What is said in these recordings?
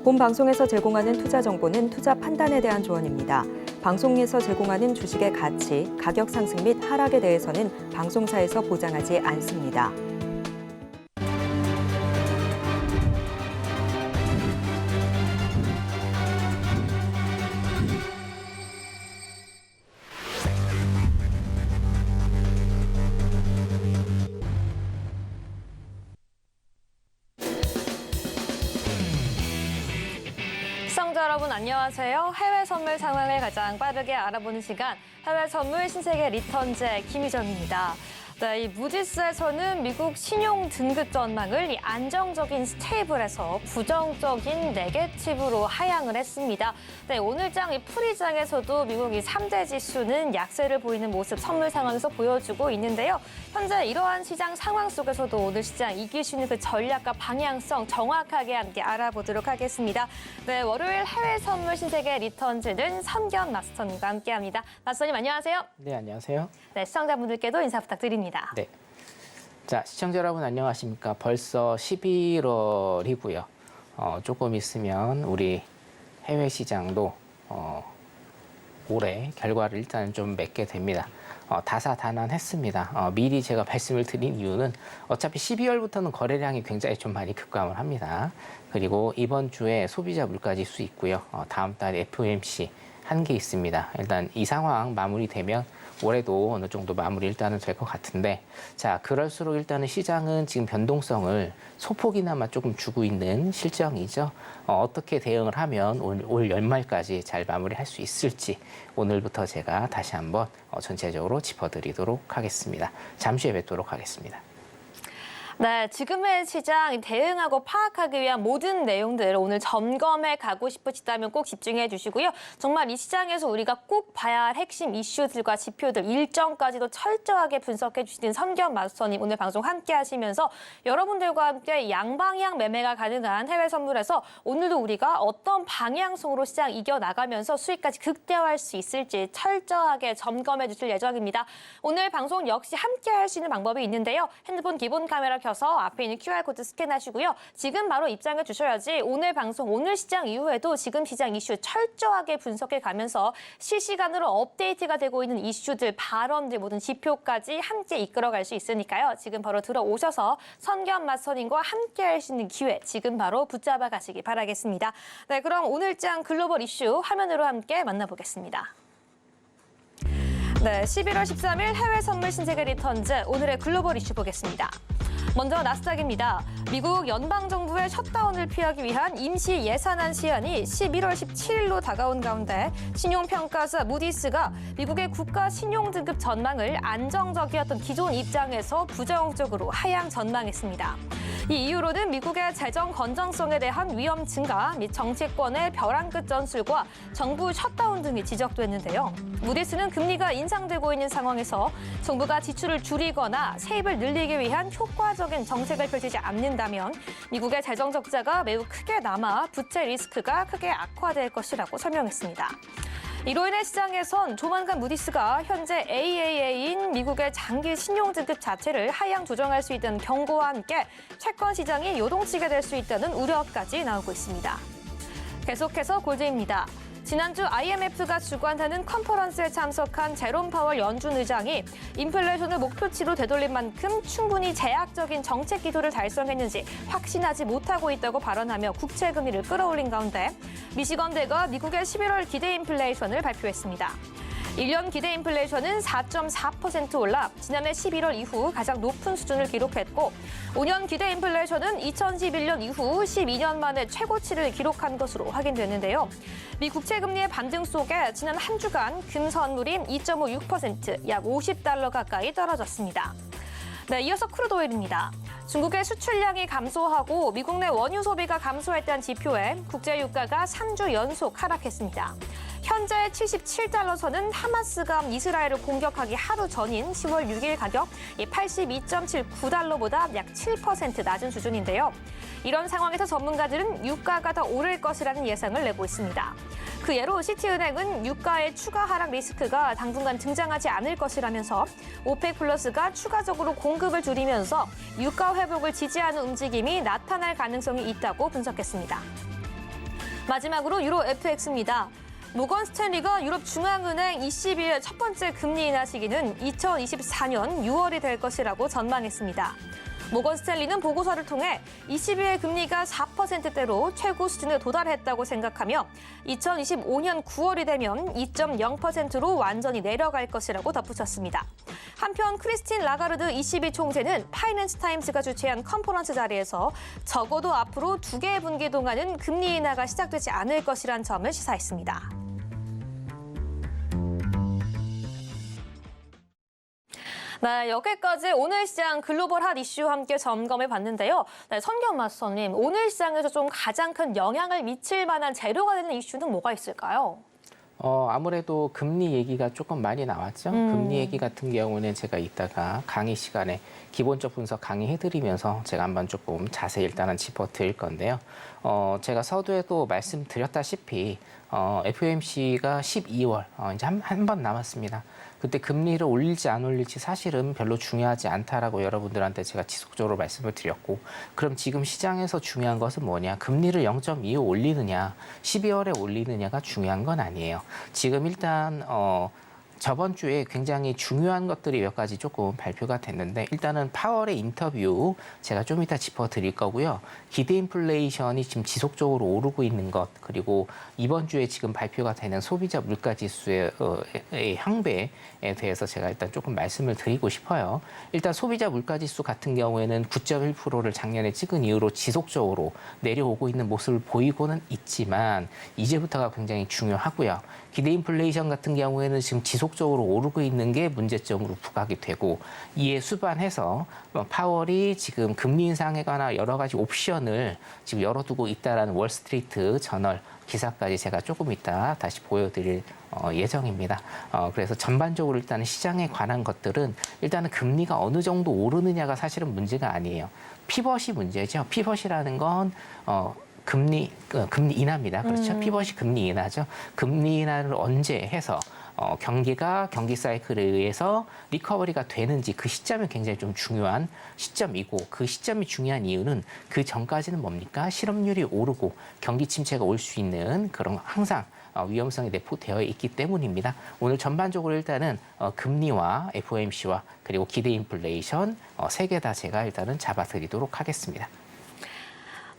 본 방송에서 제공하는 투자 정보는 투자 판단에 대한 조언입니다. 방송에서 제공하는 주식의 가치, 가격 상승 및 하락에 대해서는 방송사에서 보장하지 않습니다. 시청자 여러분 안녕하세요. 해외 선물 상황을 가장 빠르게 알아보는 시간 해외 선물 신세계 리턴즈의 김희정입니다. 네, 이 무디스에서는 미국 신용 등급 전망을 안정적인 스테이블에서 부정적인 네게티브로 하향을 했습니다. 네, 오늘장 풀이장에서도 미국이 3대 지수는 약세를 보이는 모습 선물 상황에서 보여주고 있는데요. 현재 이러한 시장 상황 속에서도 오늘 시장 이길 수 있는 그 전략과 방향성 정확하게 함께 알아보도록 하겠습니다. 네, 월요일 해외 선물 신세계 리턴즈는 선견 마스터님과 함께합니다. 마스터님 안녕하세요. 네, 안녕하세요. 네, 시청자분들께도 인사 부탁드립니다. 네. 자, 시청자 여러분 안녕하십니까? 벌써 11월이고요. 조금 있으면 우리 해외 시장도 올해 결과를 일단 좀 맺게 됩니다. 다사다난했습니다. 미리 제가 말씀을 드린 이유는 어차피 12월부터는 거래량이 굉장히 좀 많이 급감을 합니다. 그리고 이번 주에 소비자 물가지수 있고요. 다음 달 FOMC 한 개 있습니다. 일단 이 상황 마무리되면 올해도 어느 정도 마무리 일단은 될 것 같은데, 자, 그럴수록 일단은 시장은 지금 변동성을 소폭이나마 조금 주고 있는 실정이죠. 어떻게 대응을 하면 올 연말까지 잘 마무리할 수 있을지 오늘부터 제가 다시 한번 전체적으로 짚어드리도록 하겠습니다. 잠시 후에 뵙도록 하겠습니다. 네, 지금의 시장 대응하고 파악하기 위한 모든 내용들 오늘 점검해 가고 싶으시다면 꼭 집중해 주시고요. 정말 이 시장에서 우리가 꼭 봐야 할 핵심 이슈들과 지표들 일정까지도 철저하게 분석해 주시는 선견 마스터님 오늘 방송 함께 하시면서 여러분들과 함께 양방향 매매가 가능한 해외 선물에서 오늘도 우리가 어떤 방향성으로 시장 이겨나가면서 수익까지 극대화할 수 있을지 철저하게 점검해 주실 예정입니다. 오늘 방송 역시 함께 할 수 있는 방법이 있는데요. 핸드폰 기본 카메라 켜서 앞에 있는 QR코드 스캔하시고요. 지금 바로 입장해 주셔야지 오늘 방송, 오늘 시장 이후에도 지금 시장 이슈 철저하게 분석해 가면서 실시간으로 업데이트가 되고 있는 이슈들, 발언들, 모든 지표까지 함께 이끌어갈 수 있으니까요. 지금 바로 들어오셔서 선견 마스터님과 함께 할 수 있는 기회 지금 바로 붙잡아 가시기 바라겠습니다. 네, 그럼 오늘장 글로벌 이슈 화면으로 함께 만나보겠습니다. 네, 11월 13일 해외 선물 신세계 리턴즈 오늘의 글로벌 이슈 보겠습니다. 먼저 나스닥입니다. 미국 연방정부의 셧다운을 피하기 위한 임시 예산안 시한이 11월 17일로 다가온 가운데 신용평가사 무디스가 미국의 국가 신용등급 전망을 안정적이었던 기존 입장에서 부정적으로 하향 전망했습니다. 이 이유로는 미국의 재정 건전성에 대한 위험 증가 및 정치권의 벼랑 끝 전술과 정부 셧다운 등이 지적됐는데요. 무디스는 금리가 인상되고 있는 상황에서 정부가 지출을 줄이거나 세입을 늘리기 위한 효과적인 정책을 펼치지 않는다면 미국의 재정 적자가 매우 크게 남아 부채 리스크가 크게 악화될 것이라고 설명했습니다. 이로 인해 시장에선 조만간 무디스가 현재 AAA인 미국의 장기 신용등급 자체를 하향 조정할 수 있다는 경고와 함께 채권 시장이 요동치게 될 수 있다는 우려까지 나오고 있습니다. 계속해서 골드입니다. 지난주 IMF가 주관하는 컨퍼런스에 참석한 제롬 파월 연준 의장이 인플레이션을 목표치로 되돌린 만큼 충분히 제약적인 정책 기조를 달성했는지 확신하지 못하고 있다고 발언하며 국채 금리를 끌어올린 가운데 미시건대가 미국의 11월 기대 인플레이션을 발표했습니다. 1년 기대 인플레이션은 4.4% 올라 지난해 11월 이후 가장 높은 수준을 기록했고 5년 기대 인플레이션은 2011년 이후 12년 만에 최고치를 기록한 것으로 확인됐는데요. 미 국채 금리의 반등 속에 지난 한 주간 금 선물이 2.56%, 약 $50 가까이 떨어졌습니다. 네, 이어서 크루드 오일입니다. 중국의 수출량이 감소하고 미국 내 원유 소비가 감소했다는 지표에 국제 유가가 3주 연속 하락했습니다. 현재 77달러선은 하마스가 이스라엘을 공격하기 하루 전인 10월 6일 가격 82.79달러보다 약 7% 낮은 수준인데요. 이런 상황에서 전문가들은 유가가 더 오를 것이라는 예상을 내고 있습니다. 그 예로 시티은행은 유가의 추가 하락 리스크가 당분간 등장하지 않을 것이라면서 오펙 플러스가 추가적으로 공급을 줄이면서 유가 회복을 지지하는 움직임이 나타날 가능성이 있다고 분석했습니다. 마지막으로 유로 FX입니다. 모건 스탠리가 유럽 중앙은행 ECB의 첫 번째 금리 인하 시기는 2024년 6월이 될 것이라고 전망했습니다. 모건 스탠리는 보고서를 통해 ECB의 금리가 4%대로 최고 수준에 도달했다고 생각하며 2025년 9월이 되면 2.0%로 완전히 내려갈 것이라고 덧붙였습니다. 한편 크리스틴 라가르드 ECB 총재는 파이낸스 타임스가 주최한 컨퍼런스 자리에서 적어도 앞으로 2개의 분기 동안은 금리 인하가 시작되지 않을 것이란 점을 시사했습니다. 네, 여기까지 오늘 시장 글로벌 핫 이슈와 함께 점검해 봤는데요. 네, 선경 마스터님, 오늘 시장에서 좀 가장 큰 영향을 미칠 만한 재료가 되는 이슈는 뭐가 있을까요? 아무래도 금리 얘기가 조금 많이 나왔죠. 금리 얘기 같은 경우는 제가 이따가 강의 시간에 기본적 분석 강의해드리면서 제가 한번 조금 자세히 일단은 짚어드릴 건데요. 제가 서두에도 말씀드렸다시피 FOMC가 12월 이제 한 번 남았습니다. 그때 금리를 올릴지 안 올릴지 사실은 별로 중요하지 않다라고 여러분들한테 제가 지속적으로 말씀을 드렸고, 그럼 지금 시장에서 중요한 것은 뭐냐? 금리를 0.25 올리느냐, 12월에 올리느냐가 중요한 건 아니에요. 지금 일단 저번 주에 굉장히 중요한 것들이 몇 가지 조금 발표가 됐는데, 일단은 파월의 인터뷰 제가 좀 이따 짚어드릴 거고요. 기대 인플레이션이 지금 지속적으로 오르고 있는 것, 그리고 이번 주에 지금 발표가 되는 소비자 물가지수의 향배에 대해서 제가 일단 조금 말씀을 드리고 싶어요. 일단 소비자 물가지수 같은 경우에는 9.1%를 작년에 찍은 이후로 지속적으로 내려오고 있는 모습을 보이고는 있지만 이제부터가 굉장히 중요하고요. 기대 인플레이션 같은 경우에는 지금 지속적으로 오르고 있는 게 문제점으로 부각이 되고, 이에 수반해서 파월이 지금 금리 인상에 관한 여러 가지 옵션을 지금 열어두고 있다라는 월스트리트 저널 기사까지 제가 조금 이따 다시 보여드릴 예정입니다. 그래서 전반적으로 일단은 시장에 관한 것들은 일단은 금리가 어느 정도 오르느냐가 사실은 문제가 아니에요. 피벗이 문제죠. 피벗이라는 건 금리 인하입니다. 그렇죠. 피벗이 금리 인하죠. 금리 인하를 언제 해서 경기 사이클에 의해서 리커버리가 되는지, 그 시점이 굉장히 좀 중요한 시점이고, 그 시점이 중요한 이유는 그 전까지는 뭡니까? 실업률이 오르고 경기 침체가 올 수 있는 그런 항상 위험성이 내포되어 있기 때문입니다. 오늘 전반적으로 일단은 금리와 FOMC와 그리고 기대 인플레이션 세 개 다 제가 일단은 잡아드리도록 하겠습니다.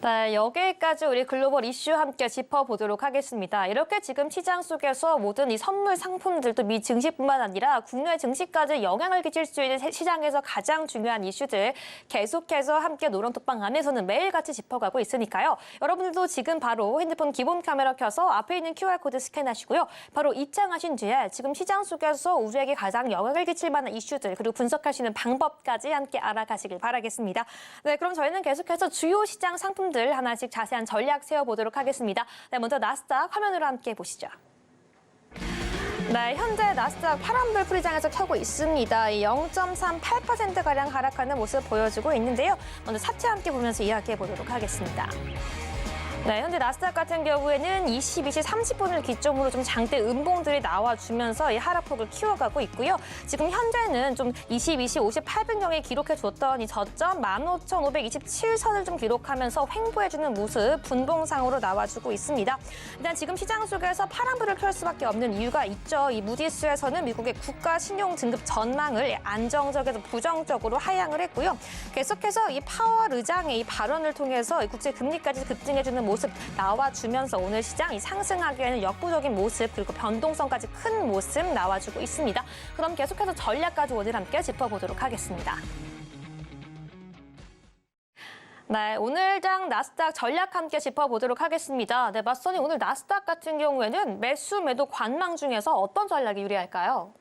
네, 여기까지 우리 글로벌 이슈 함께 짚어보도록 하겠습니다. 이렇게 지금 시장 속에서 모든 이 선물 상품들도 미 증시뿐만 아니라 국내 증시까지 영향을 끼칠 수 있는 시장에서 가장 중요한 이슈들 계속해서 함께 노론톡방 안에서는 매일같이 짚어가고 있으니까요. 여러분들도 지금 바로 핸드폰 기본 카메라 켜서 앞에 있는 QR코드 스캔하시고요. 바로 입장하신 뒤에 지금 시장 속에서 우리에게 가장 영향을 끼칠 만한 이슈들, 그리고 분석하시는 방법까지 함께 알아가시길 바라겠습니다. 네, 그럼 저희는 계속해서 주요 시장 상품 하나씩 자세한 전략 세워보도록 하겠습니다. 네, 먼저 나스닥 화면으로 함께 보시죠. 네, 현재 나스닥 파란불 프리장에서 켜고 있습니다. 0.38%가량 하락하는 모습 보여주고 있는데요. 먼저 차트 함께 보면서 이야기해 보도록 하겠습니다. 네, 현재 나스닥 같은 경우에는 22시 30분을 기점으로 좀 장대 음봉들이 나와주면서 이 하락폭을 키워가고 있고요. 지금 현재는 좀 22시 58분경에 기록해줬던 이 저점 15,527선을 좀 기록하면서 횡보해주는 모습 분봉상으로 나와주고 있습니다. 일단 지금 시장 속에서 파란불을 켤 수밖에 없는 이유가 있죠. 이 무디스에서는 미국의 국가 신용 등급 전망을 안정적에서 부정적으로 하향을 했고요. 계속해서 이 파월 의장의 이 발언을 통해서 이 국제 금리까지 급등해주는 모습 나와주면서 오늘 시장이 상승하기에는 역부족인 모습, 그리고 변동성까지 큰 모습 나와주고 있습니다. 그럼 계속해서 전략까지 오늘 함께 짚어보도록 하겠습니다. 네, 오늘장 나스닥 전략 함께 짚어보도록 하겠습니다. 네, 맞선이 오늘 나스닥 같은 경우에는 매수, 매도 관망 중에서 어떤 전략이 유리할까요?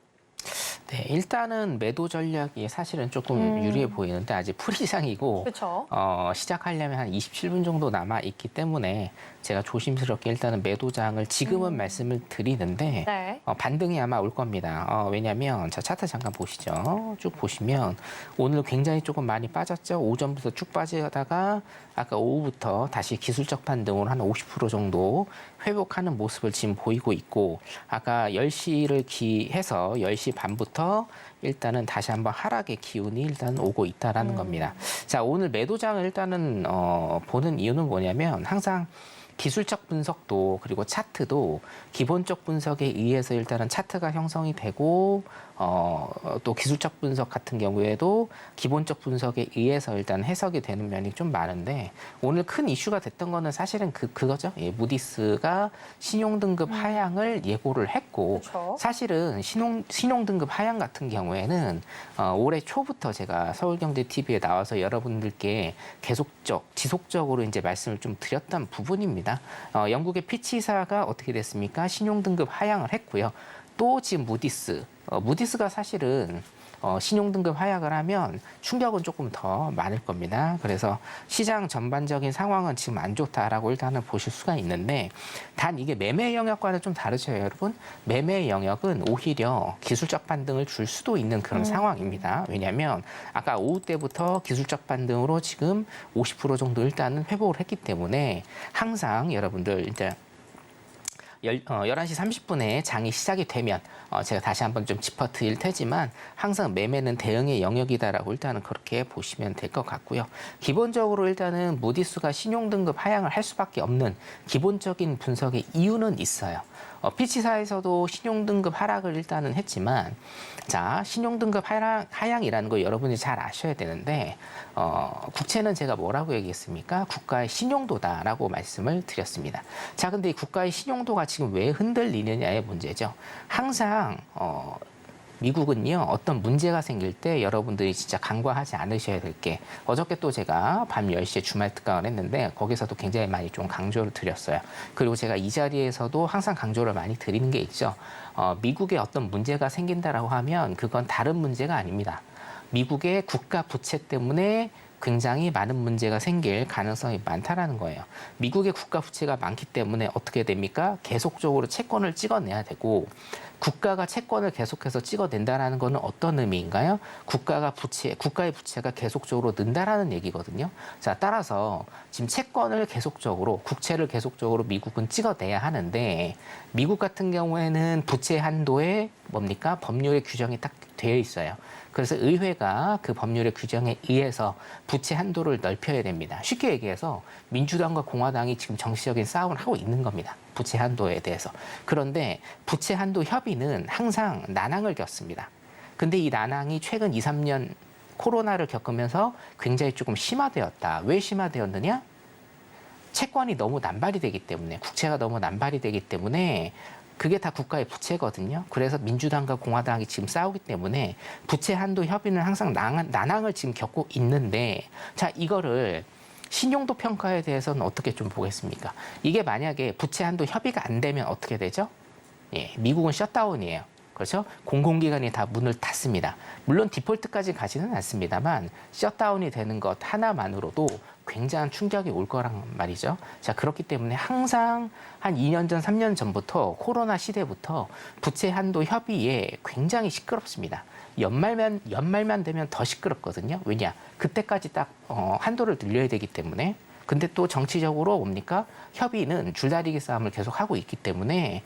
네, 일단은 매도 전략이 사실은 조금 유리해 보이는데 아직 풀이상이고, 그렇죠. 시작하려면 한 27분 정도 남아 있기 때문에 제가 조심스럽게 일단은 매도장을 지금은 말씀을 드리는데 네. 반등이 아마 올 겁니다. 왜냐하면 자, 차트 잠깐 보시죠. 쭉 보시면 오늘 굉장히 조금 많이 빠졌죠. 오전부터 쭉 빠지다가 아까 오후부터 다시 기술적 반등으로 한 50% 정도 회복하는 모습을 지금 보이고 있고, 아까 10시를 기해서 10시 반부터 일단은 다시 한번 하락의 기운이 일단 오고 있다라는 겁니다. 자, 오늘 매도장을 일단은 보는 이유는 뭐냐면, 항상 기술적 분석도 그리고 차트도 기본적 분석에 의해서 일단은 차트가 형성이 되고 또 기술적 분석 같은 경우에도 기본적 분석에 의해서 일단 해석이 되는 면이 좀 많은데 오늘 큰 이슈가 됐던 거는 사실은 그거죠. 예, 무디스가 신용등급 하향을 예고를 했고 그렇죠. 사실은 신용등급 하향 같은 경우에는 올해 초부터 제가 서울경제TV에 나와서 여러분들께 지속적으로 이제 말씀을 좀 드렸던 부분입니다. 영국의 피치사가 어떻게 됐습니까? 신용등급 하향을 했고요. 또 지금 무디스가 사실은 신용등급 하향을 하면 충격은 조금 더 많을 겁니다. 그래서 시장 전반적인 상황은 지금 안 좋다라고 일단은 보실 수가 있는데 단 이게 매매 영역과는 좀 다르죠, 여러분. 매매 영역은 오히려 기술적 반등을 줄 수도 있는 그런 상황입니다. 왜냐하면 아까 오후 때부터 기술적 반등으로 지금 50% 정도 일단은 회복을 했기 때문에 항상 여러분들 이제 11시 30분에 장이 시작이 되면 제가 다시 한번 좀 짚어드릴 테지만 항상 매매는 대응의 영역이다라고 일단은 그렇게 보시면 될 것 같고요. 기본적으로 일단은 무디스가 신용등급 하향을 할 수밖에 없는 기본적인 분석의 이유는 있어요. 피치사에서도 신용등급 하락을 일단은 했지만 자 신용등급 하향이라는 거 여러분이 잘 아셔야 되는데 국채는 제가 뭐라고 얘기했습니까? 국가의 신용도다라고 말씀을 드렸습니다. 자 근데 이 국가의 신용도가 지금 왜 흔들리느냐의 문제죠. 항상 미국은요 어떤 문제가 생길 때 여러분들이 진짜 간과하지 않으셔야 될 게 어저께 또 제가 밤 10시에 주말 특강을 했는데 거기서도 굉장히 많이 좀 강조를 드렸어요. 그리고 제가 이 자리에서도 항상 강조를 많이 드리는 게 있죠. 미국에 어떤 문제가 생긴다라고 하면 그건 다른 문제가 아닙니다. 미국의 국가 부채 때문에 굉장히 많은 문제가 생길 가능성이 많다라는 거예요. 미국의 국가 부채가 많기 때문에 어떻게 됩니까? 계속적으로 채권을 찍어내야 되고 국가가 채권을 계속해서 찍어낸다라는 것은 어떤 의미인가요? 국가의 부채가 계속적으로 는다라는 얘기거든요. 자, 따라서 지금 국채를 계속적으로 미국은 찍어내야 하는데 미국 같은 경우에는 부채 한도에 뭡니까? 법률의 규정이 딱 되어 있어요. 그래서 의회가 그 법률의 규정에 의해서 부채 한도를 넓혀야 됩니다. 쉽게 얘기해서 민주당과 공화당이 지금 정치적인 싸움을 하고 있는 겁니다. 부채 한도에 대해서. 그런데 부채 한도 협의는 항상 난항을 겪습니다. 근데 이 난항이 최근 2, 3년 코로나를 겪으면서 굉장히 조금 심화되었다. 왜 심화되었느냐? 채권이 너무 남발이 되기 때문에, 국채가 너무 남발이 되기 때문에 그게 다 국가의 부채거든요. 그래서 민주당과 공화당이 지금 싸우기 때문에 부채 한도 협의는 항상 난항을 지금 겪고 있는데 자 이거를 신용도 평가에 대해서는 어떻게 좀 보겠습니까? 이게 만약에 부채 한도 협의가 안 되면 어떻게 되죠? 예, 미국은 셧다운이에요. 그렇죠? 공공기관이 다 문을 닫습니다. 물론 디폴트까지 가지는 않습니다만 셧다운이 되는 것 하나만으로도 굉장한 충격이 올 거란 말이죠. 자, 그렇기 때문에 항상 한 2년 전, 3년 전부터 코로나 시대부터 부채 한도 협의에 굉장히 시끄럽습니다. 연말만 되면 더 시끄럽거든요. 왜냐? 그때까지 딱 한도를 늘려야 되기 때문에. 근데 또 정치적으로 뭡니까? 협의는 줄다리기 싸움을 계속 하고 있기 때문에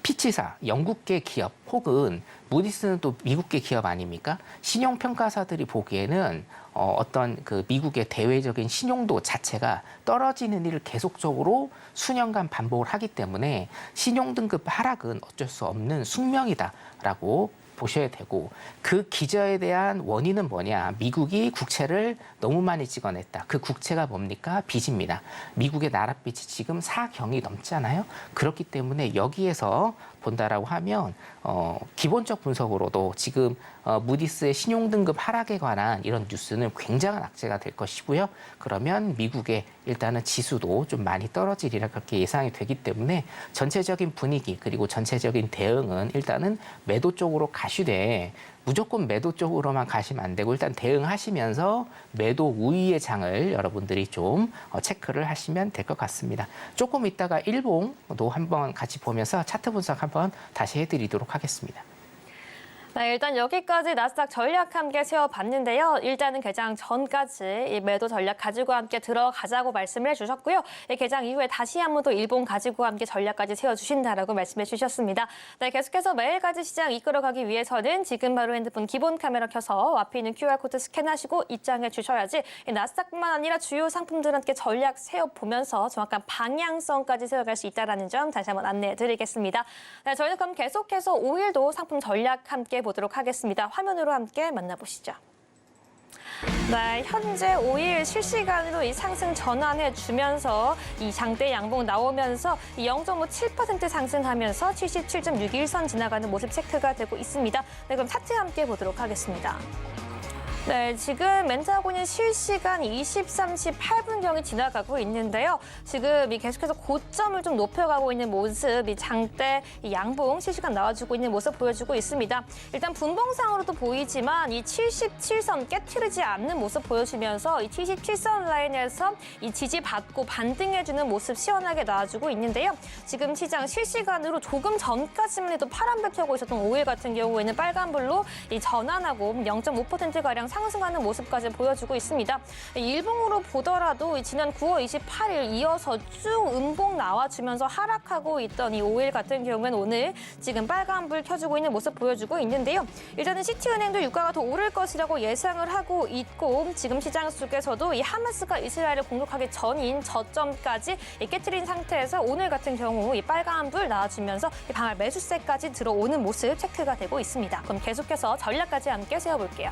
피치사, 영국계 기업 혹은 무디스는 또 미국계 기업 아닙니까? 신용평가사들이 보기에는 어떤 그 미국의 대외적인 신용도 자체가 떨어지는 일을 계속적으로 수년간 반복을 하기 때문에 신용등급 하락은 어쩔 수 없는 숙명이다라고 보셔야 되고 그 기저에 대한 원인은 뭐냐? 미국이 국채를 너무 많이 찍어냈다. 그 국채가 뭡니까? 빚입니다. 미국의 나랏빚이 지금 4경이 넘잖아요. 그렇기 때문에 여기에서 본다라고 하면 기본적 분석으로도 지금 무디스의 신용등급 하락에 관한 이런 뉴스는 굉장한 악재가 될 것이고요. 그러면 미국의 일단은 지수도 좀 많이 떨어지리라 그렇게 예상이 되기 때문에 전체적인 분위기 그리고 전체적인 대응은 일단은 매도 쪽으로 가시되 무조건 매도 쪽으로만 가시면 안 되고 일단 대응하시면서 매도 우위의 장을 여러분들이 좀 체크를 하시면 될 것 같습니다. 조금 있다가 일봉도 한번 같이 보면서 차트 분석 한번 다시 해드리도록 하겠습니다. 네, 일단 여기까지 나스닥 전략 함께 세워봤는데요. 일단은 개장 전까지 이 매도 전략 가지고 함께 들어가자고 말씀을 해주셨고요. 이 개장 이후에 다시 한 번 더 일본 가지고 함께 전략까지 세워주신다라고 말씀해 주셨습니다. 네, 계속해서 매일까지 시장 이끌어가기 위해서는 지금 바로 핸드폰 기본 카메라 켜서 앞에 있는 QR코드 스캔하시고 입장해 주셔야지 이 나스닥뿐만 아니라 주요 상품들 함께 전략 세워보면서 정확한 방향성까지 세워갈 수 있다는 점 다시 한번 안내해 드리겠습니다. 네, 저희는 그럼 계속해서 5일도 상품 전략 함께 보도록 하겠습니다. 화면으로 함께 만나보시죠. 네, 현재 5일 실시간으로 이 상승 전환해 주면서 이 장대 양봉 나오면서 0.57% 상승하면서 77.61선 지나가는 모습 체크가 되고 있습니다. 네, 그럼 차트 함께 보도록 하겠습니다. 네, 지금 멘트하고는 실시간 23시 8분경이 지나가고 있는데요. 지금 이 계속해서 고점을 좀 높여가고 있는 모습, 이 장대 이 양봉 실시간 나와주고 있는 모습 보여주고 있습니다. 일단 분봉상으로도 보이지만 이 77선 깨트리지 않는 모습 보여주면서 이 77선 라인에서 이 지지받고 반등해주는 모습 시원하게 나와주고 있는데요. 지금 시장 실시간으로 조금 전까지만 해도 파란불 켜고 있었던 5일 같은 경우에는 빨간불로 이 전환하고 0.5%가량 상승하는 모습까지 보여주고 있습니다. 일봉으로 보더라도 지난 9월 28일 이어서 쭉 음봉 나와주면서 하락하고 있던 이 5일 같은 경우는 오늘 지금 빨간불 켜주고 있는 모습 보여주고 있는데요. 일단은 시티은행도 유가가 더 오를 것이라고 예상을 하고 있고 지금 시장 속에서도 이 하마스가 이스라엘을 공격하기 전인 저점까지 깨트린 상태에서 오늘 같은 경우 이 빨간불 나와주면서 이 방할 매수세까지 들어오는 모습 체크가 되고 있습니다. 그럼 계속해서 전략까지 함께 세워볼게요.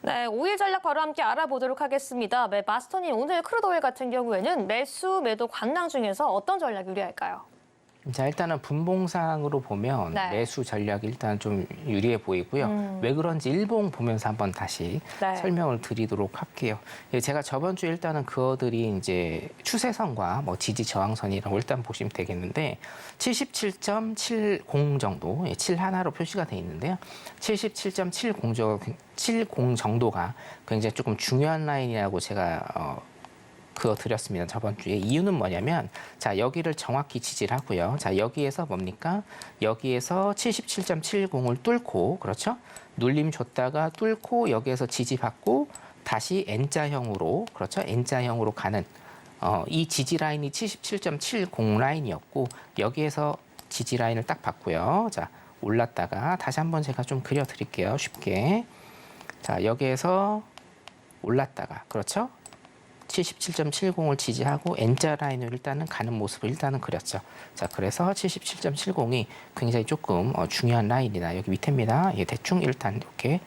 네, 5일 전략 바로 함께 알아보도록 하겠습니다. 네, 마스터님, 오늘 크루드오일 같은 경우에는 매수, 매도 관망 중에서 어떤 전략 유리할까요? 자, 일단은 분봉상으로 보면 네. 매수 전략이 일단 좀 유리해 보이고요. 왜 그런지 일봉 보면서 한번 다시 네. 설명을 드리도록 할게요. 예, 제가 저번 주에 일단은 그어들이 이제 추세선과 뭐 지지 저항선이라고 일단 보시면 되겠는데 77.70 정도, 7 하나로 표시가 돼 있는데요. 77.70 정도가 굉장히 조금 중요한 라인이라고 제가 그거 드렸습니다. 저번 주에. 이유는 뭐냐면 자, 여기를 정확히 지지를 하고요. 자, 여기에서 뭡니까? 여기에서 77.70을 뚫고, 그렇죠? 눌림 줬다가 뚫고 여기에서 지지받고 다시 N자형으로, 그렇죠? N자형으로 가는 이 지지 라인이 77.70 라인이었고 여기에서 지지 라인을 딱 봤고요. 자, 올랐다가 다시 한번 제가 좀 그려 드릴게요. 쉽게. 자, 여기에서 올랐다가, 그렇죠? 77.70을 지지하고 N자 라인으로 일단은 가는 모습을 일단은 그렸죠. 자, 그래서 77.70이 굉장히 조금 중요한 라인이다. 여기 밑에입니다. 예, 대충 일단 이렇게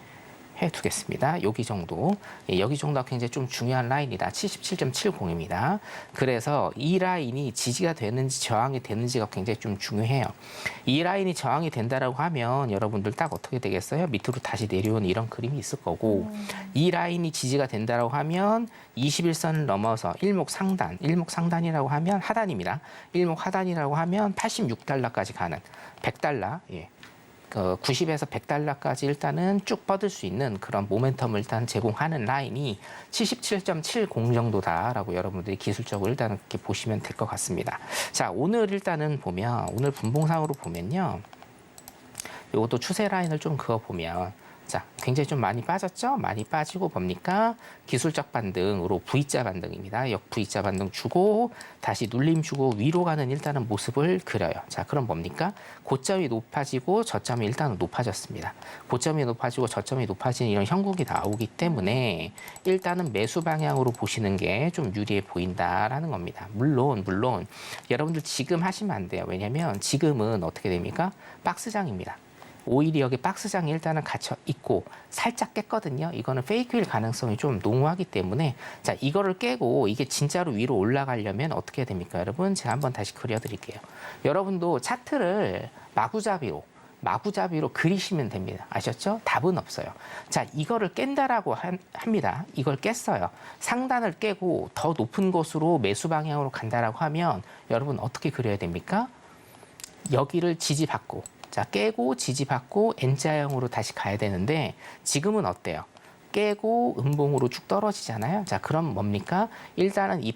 해두겠습니다. 여기 정도, 예, 여기 정도가 굉장히 좀 중요한 라인이다. 77.70입니다. 그래서 이 라인이 지지가 되는지 저항이 되는지가 굉장히 좀 중요해요. 이 라인이 저항이 된다라고 하면 여러분들 딱 어떻게 되겠어요? 밑으로 다시 내려오는 이런 그림이 있을 거고 이 라인이 지지가 된다라고 하면 21선을 넘어서 일목상단이라고 하면 하단입니다. 일목하단이라고 하면 86달러까지 가는 100달러, 예. 90에서 100달러까지 일단은 쭉 뻗을 수 있는 그런 모멘텀을 일단 제공하는 라인이 77.70 정도다라고 여러분들이 기술적으로 일단은 이렇게 보시면 될 것 같습니다. 자, 오늘 일단은 보면 오늘 분봉상으로 보면요. 이것도 추세 라인을 좀 그어 보면 자, 굉장히 좀 많이 빠졌죠? 많이 빠지고 뭡니까? 기술적 반등으로 V자 반등입니다. 역 V자 반등 주고 다시 눌림 주고 위로 가는 일단은 모습을 그려요. 자, 그럼 뭡니까? 고점이 높아지고 저점이 일단은 높아졌습니다. 고점이 높아지고 저점이 높아지는 이런 형국이 나오기 때문에 일단은 매수 방향으로 보시는 게 좀 유리해 보인다라는 겁니다. 물론 여러분들 지금 하시면 안 돼요. 왜냐면 지금은 어떻게 됩니까? 박스장입니다. 오일이 여기 박스장에 일단은 갇혀 있고 살짝 깼거든요. 이거는 페이크일 가능성이 좀 농후하기 때문에 자, 이거를 깨고 이게 진짜로 위로 올라가려면 어떻게 됩니까, 여러분? 제가 한번 다시 그려드릴게요. 여러분도 차트를 마구잡이로 그리시면 됩니다. 아셨죠? 답은 없어요. 자, 이거를 깬다라고 합니다. 이걸 깼어요. 상단을 깨고 더 높은 곳으로 매수 방향으로 간다라고 하면 여러분 어떻게 그려야 됩니까? 여기를 지지받고 자, 깨고 지지받고 N자형으로 다시 가야 되는데 지금은 어때요? 깨고 음봉으로 쭉 떨어지잖아요. 자, 그럼 뭡니까? 일단은 이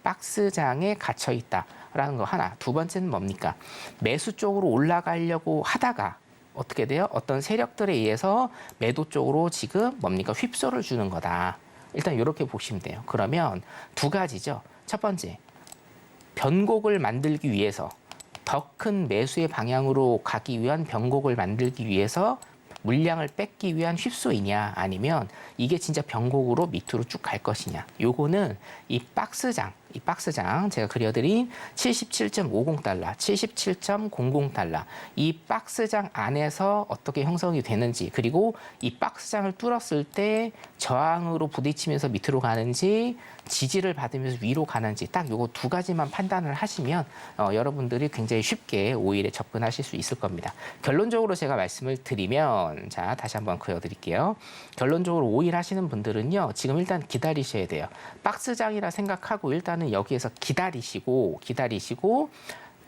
박스장에 갇혀 있다. 라는 거 하나. 두 번째는 뭡니까? 매수 쪽으로 올라가려고 하다가 어떻게 돼요? 어떤 세력들에 의해서 매도 쪽으로 지금 뭡니까? 휩소를 주는 거다. 일단 이렇게 보시면 돼요. 그러면 두 가지죠. 첫 번째, 변곡을 만들기 위해서 더 큰 매수의 방향으로 가기 위한 변곡을 만들기 위해서 물량을 뺏기 위한 휩소이냐 아니면 이게 진짜 변곡으로 밑으로 쭉 갈 것이냐. 요거는 이 박스장 제가 그려드린 77.50달러, 77.00달러 이 박스장 안에서 어떻게 형성이 되는지 그리고 이 박스장을 뚫었을 때 저항으로 부딪히면서 밑으로 가는지 지지를 받으면서 위로 가는지 딱 요거 두 가지만 판단을 하시면 여러분들이 굉장히 쉽게 5일에 접근하실 수 있을 겁니다. 결론적으로 제가 말씀을 드리면 자 다시 한번 그려드릴게요. 결론적으로 5일 하시는 분들은요. 지금 일단 기다리셔야 돼요. 박스장이라 생각하고 일단은 여기에서 기다리시고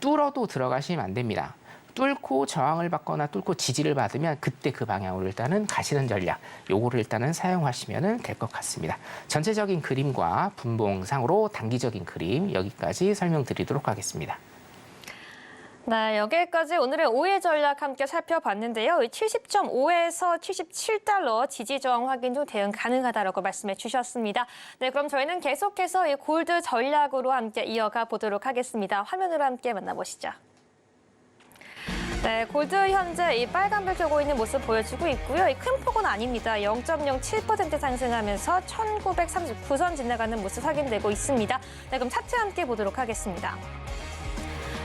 뚫어도 들어가시면 안 됩니다. 뚫고 저항을 받거나 뚫고 지지를 받으면 그때 그 방향으로 일단은 가시는 전략 요거를 일단은 사용하시면 될 것 같습니다. 전체적인 그림과 분봉상으로 단기적인 그림 여기까지 설명드리도록 하겠습니다. 네, 여기까지 오늘의 5일 전략 함께 살펴봤는데요. 70.5에서 77달러 지지 저항 확인 중 대응 가능하다라고 말씀해 주셨습니다. 네, 그럼 저희는 계속해서 이 골드 전략으로 함께 이어가 보도록 하겠습니다. 화면으로 함께 만나보시죠. 네, 골드 현재 이 빨간불 켜고 있는 모습 보여주고 있고요. 이 큰 폭은 아닙니다. 0.07% 상승하면서 1939선 지나가는 모습 확인되고 있습니다. 네, 그럼 차트 함께 보도록 하겠습니다.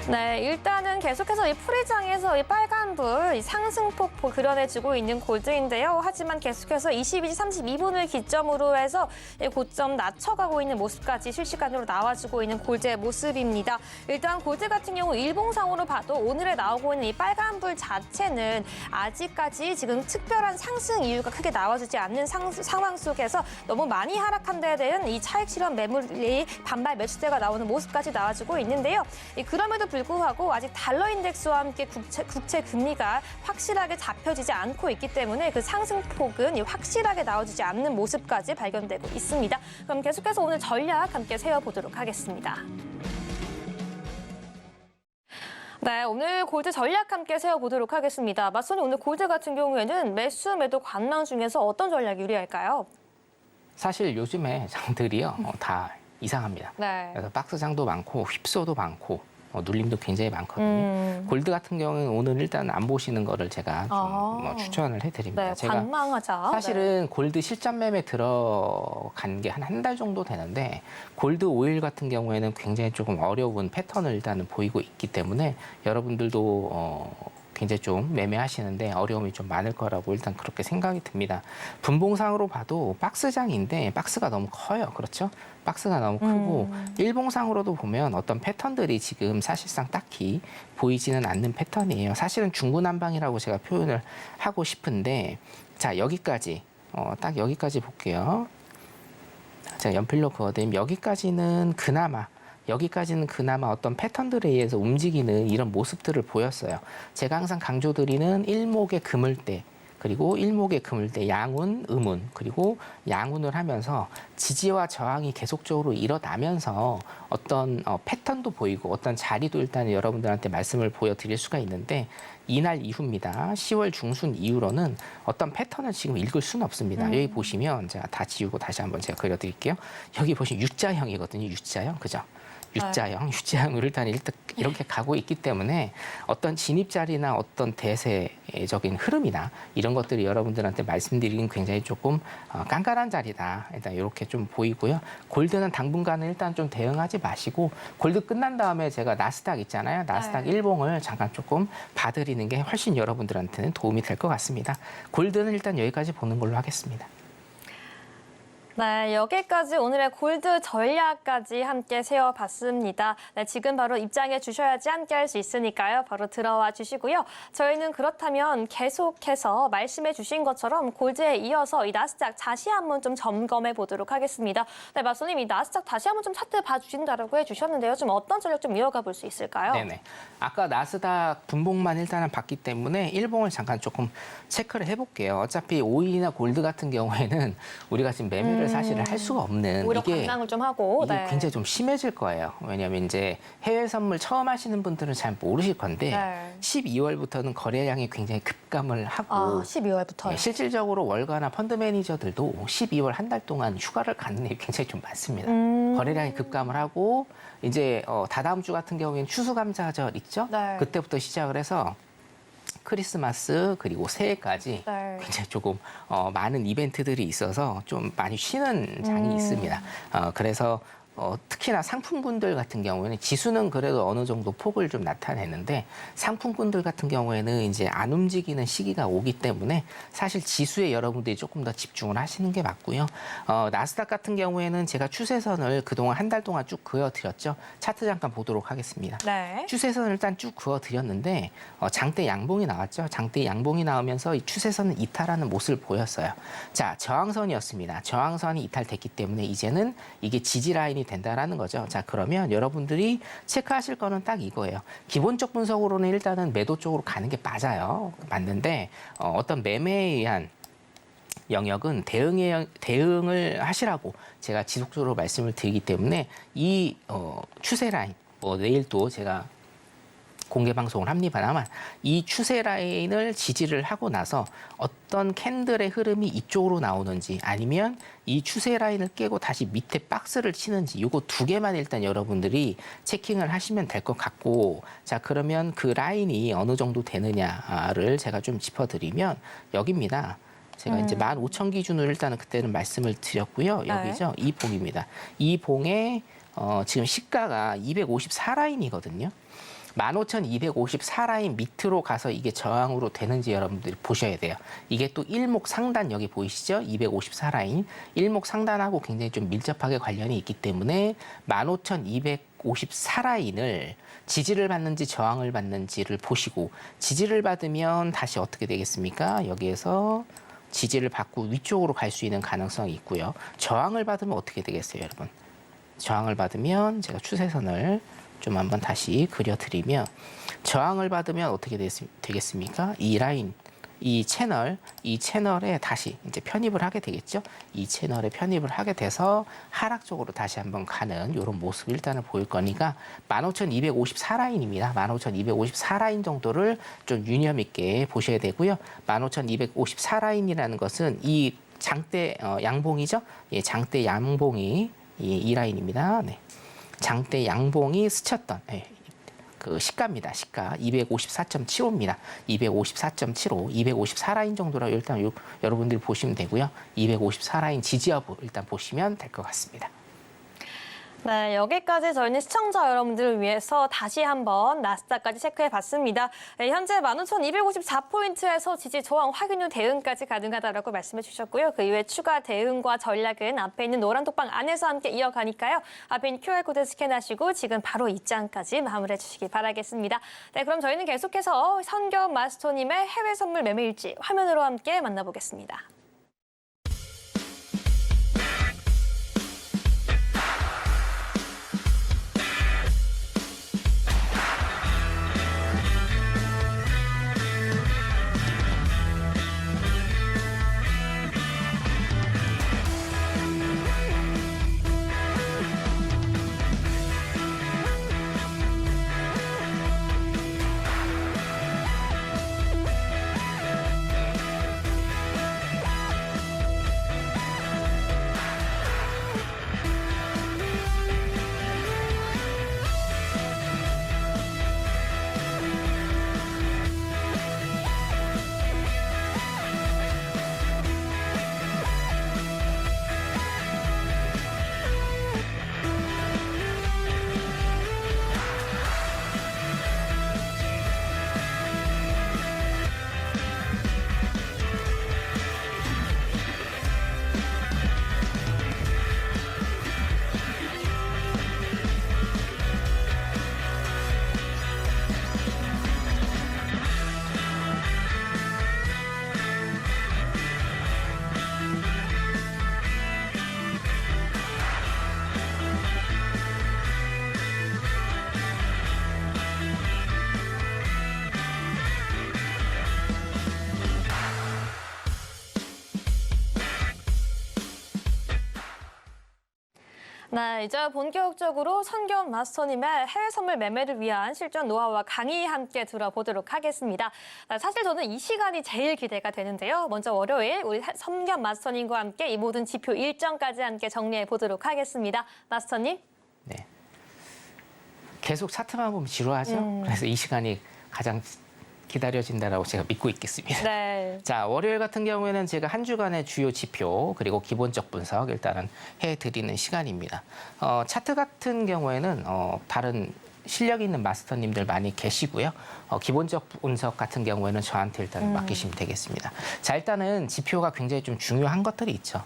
네, 일단은 계속해서 이 풀이장에서 이 빨간불, 이 상승폭 그려내주고 있는 골드인데요. 하지만 계속해서 22시 32분을 기점으로 해서 이 고점 낮춰가고 있는 모습까지 실시간으로 나와주고 있는 골드의 모습입니다. 일단 골드 같은 경우 일봉상으로 봐도 오늘에 나오고 있는 이 빨간불 자체는 아직까지 지금 특별한 상승 이유가 크게 나와주지 않는 상황 속에서 너무 많이 하락한 데에 대한 이 차익 실현 매물이 반발 매수세가 나오는 모습까지 나와주고 있는데요. 그럼에도 불구하고 아직 달러 인덱스와 함께 국채 금리가 확실하게 잡혀지지 않고 있기 때문에 그 상승폭은 확실하게 나와주지 않는 모습까지 발견되고 있습니다. 그럼 계속해서 오늘 전략 함께 세워보도록 하겠습니다. 네, 오늘 골드 전략 함께 세워보도록 하겠습니다. 맞선이 오늘 골드 같은 경우에는 매수 매도 관망 중에서 어떤 전략이 유리할까요? 사실 요즘에 장들이요 다 이상합니다. 네. 그래서 박스장도 많고 휩소도 많고 눌림도 굉장히 많거든요. 골드 같은 경우는 오늘 일단 안 보시는 거를 제가 좀 추천을 해드립니다. 네, 제가 관망하자. 사실은 네. 골드 실전 매매 들어간 게 한 달 정도 되는데 골드 오일 같은 경우에는 굉장히 조금 어려운 패턴을 일단은 보이고 있기 때문에 여러분들도 굉장히 좀 매매하시는데 어려움이 좀 많을 거라고 일단 그렇게 생각이 듭니다. 분봉상으로 봐도 박스장인데 박스가 너무 커요. 그렇죠? 박스가 너무 크고 일봉상으로도 보면 어떤 패턴들이 지금 사실상 딱히 보이지는 않는 패턴이에요. 사실은 중구난방이라고 제가 표현을 하고 싶은데 자 여기까지 딱 여기까지 볼게요. 제가 연필로 그어드리면 여기까지는 그나마 어떤 패턴들에 의해서 움직이는 이런 모습들을 보였어요. 제가 항상 강조드리는 일목의 금을대 그리고 일목의 금을대 양운, 음운 그리고 양운을 하면서 지지와 저항이 계속적으로 일어나면서 어떤 패턴도 보이고 어떤 자리도 일단 여러분들한테 말씀을 보여드릴 수가 있는데 이날 이후입니다. 10월 중순 이후로는 어떤 패턴을 지금 읽을 수는 없습니다. 여기 보시면 제가 다 지우고 다시 한번 제가 그려드릴게요. 여기 보시면 U자형이거든요. U자형, 그죠? U자형으로 일단 이렇게 가고 있기 때문에 어떤 진입자리나 어떤 대세적인 흐름이나 이런 것들이 여러분들한테 말씀드리긴 굉장히 조금 깐깐한 자리다. 일단 이렇게 좀 보이고요. 골드는 당분간은 일단 좀 대응하지 마시고 골드 끝난 다음에 제가 나스닥 있잖아요. 나스닥 일봉을 잠깐 조금 봐드리는 게 훨씬 여러분들한테는 도움이 될 것 같습니다. 골드는 일단 여기까지 보는 걸로 하겠습니다. 네, 여기까지 오늘의 골드 전략까지 함께 세워봤습니다. 네, 지금 바로 입장해 주셔야지 함께 할 수 있으니까요. 바로 들어와 주시고요. 저희는 그렇다면 계속해서 말씀해 주신 것처럼 골드에 이어서 이 나스닥 다시 한번 좀 점검해 보도록 하겠습니다. 네, 마소님, 이 나스닥 다시 한번 좀 차트 봐주신다라고 해주셨는데요. 좀 어떤 전략 좀 이어가 볼 수 있을까요? 네네. 아까 나스닥 분봉만 일단은 봤기 때문에 일봉을 잠깐 조금 체크를 해볼게요. 어차피 오일이나 골드 같은 경우에는 우리가 지금 매매를 판매를 사실 할 수가 없는 오히려 이게 관망을 좀 하고. 이게 네. 굉장히 좀 심해질 거예요. 왜냐하면 이제 해외 선물 처음 하시는 분들은 잘 모르실 건데 네. 12월부터는 거래량이 굉장히 급감을 하고 12월부터요. 네, 실질적으로 월가나 펀드 매니저들도 12월 한 달 동안 휴가를 가는 일이 굉장히 좀 많습니다. 거래량이 급감을 하고 이제 다다음 주 같은 경우에는 추수감사절 있죠? 네. 그때부터 시작을 해서 크리스마스 그리고 새해까지 네. 굉장히 조금 많은 이벤트들이 있어서 좀 많이 쉬는 장이 있습니다. 그래서 특히나 상품군들 같은 경우에는 지수는 그래도 어느 정도 폭을 좀 나타내는데 상품군들 같은 경우에는 이제 안 움직이는 시기가 오기 때문에 사실 지수에 여러분들이 조금 더 집중을 하시는 게 맞고요. 나스닥 같은 경우에는 제가 추세선을 그동안 한 달 동안 쭉 그어드렸죠. 차트 잠깐 보도록 하겠습니다. 네. 추세선을 일단 쭉 그어드렸는데 장대 양봉이 나왔죠. 장대 양봉이 나오면서 이 추세선은 이탈하는 모습을 보였어요. 자, 저항선이었습니다. 저항선이 이탈됐기 때문에 이제는 이게 지지 라인이 된다라는 거죠. 자, 그러면 여러분들이 체크하실 거는 딱 이거예요. 기본적 분석으로는 일단은 매도 쪽으로 가는 게 맞아요. 맞는데 어떤 매매에 의한 영역은 대응을 하시라고 제가 지속적으로 말씀을 드리기 때문에 이 추세 라인, 내일 또 제가 공개 방송을 합니다만 이 추세 라인을 지지를 하고 나서 어떤 캔들의 흐름이 이쪽으로 나오는지 아니면 이 추세 라인을 깨고 다시 밑에 박스를 치는지 요거 두 개만 일단 여러분들이 체킹을 하시면 될 것 같고, 자, 그러면 그 라인이 어느 정도 되느냐를 제가 좀 짚어드리면 여기입니다. 제가 이제 15,000 기준으로 일단은 그때는 말씀을 드렸고요. 여기죠. 이 봉입니다. 이 봉에 지금 시가가 254라인이거든요. 15,254라인 밑으로 가서 이게 저항으로 되는지 여러분들이 보셔야 돼요. 이게 또 일목 상단 여기 보이시죠? 254라인. 일목 상단하고 굉장히 좀 밀접하게 관련이 있기 때문에 15,254라인을 지지를 받는지 저항을 받는지를 보시고, 지지를 받으면 다시 어떻게 되겠습니까? 여기에서 지지를 받고 위쪽으로 갈 수 있는 가능성이 있고요. 저항을 받으면 어떻게 되겠어요, 여러분? 저항을 받으면 제가 추세선을 좀 한번 다시 그려드리면, 저항을 받으면 어떻게 되겠습니까? 이 라인, 이 채널에 다시 이제 편입을 하게 되겠죠. 이 채널에 편입을 하게 돼서 하락 쪽으로 다시 한번 가는 이런 모습 일단은 보일 거니까 15,254라인입니다. 15,254라인 정도를 좀 유념 있게 보셔야 되고요. 15,254라인이라는 것은 이 장대 양봉이죠. 예, 장대 양봉이 이 라인입니다. 네. 장대 양봉이 스쳤던 그 시가입니다. 시가 254.75입니다. 254.75, 254라인 정도로 일단 여러분들이 보시면 되고요. 254라인 지지 여부 일단 보시면 될 것 같습니다. 네, 여기까지 저희는 시청자 여러분들을 위해서 다시 한번 나스닥까지 체크해봤습니다. 네, 현재 15,254포인트에서 지지 저항 확인 후 대응까지 가능하다라고 말씀해 주셨고요. 그 이외 추가 대응과 전략은 앞에 있는 노란 톡방 안에서 함께 이어가니까요. 앞에 있는 QR코드 스캔하시고 지금 바로 입장까지 마무리해 주시기 바라겠습니다. 네, 그럼 저희는 계속해서 선겸 마스터님의 해외 선물 매매 일지 화면으로 함께 만나보겠습니다. 네, 이제 본격적으로 선겸 마스터님의 해외 선물 매매를 위한 실전 노하우와 강의 함께 들어보도록 하겠습니다. 사실 저는 이 시간이 제일 기대가 되는데요. 먼저 월요일 우리 선겸 마스터님과 함께 이 모든 지표 일정까지 함께 정리해 보도록 하겠습니다. 마스터님. 네. 계속 차트만 보면 지루하죠. 그래서 이 시간이 가장 기다려진다라고 제가 믿고 있겠습니다. 네. 자, 월요일 같은 경우에는 제가 한 주간의 주요 지표 그리고 기본적 분석 일단은 해드리는 시간입니다. 차트 같은 경우에는 다른 실력 있는 마스터님들 많이 계시고요. 기본적 분석 같은 경우에는 저한테 일단 맡기시면 되겠습니다. 자, 일단은 지표가 굉장히 좀 중요한 것들이 있죠.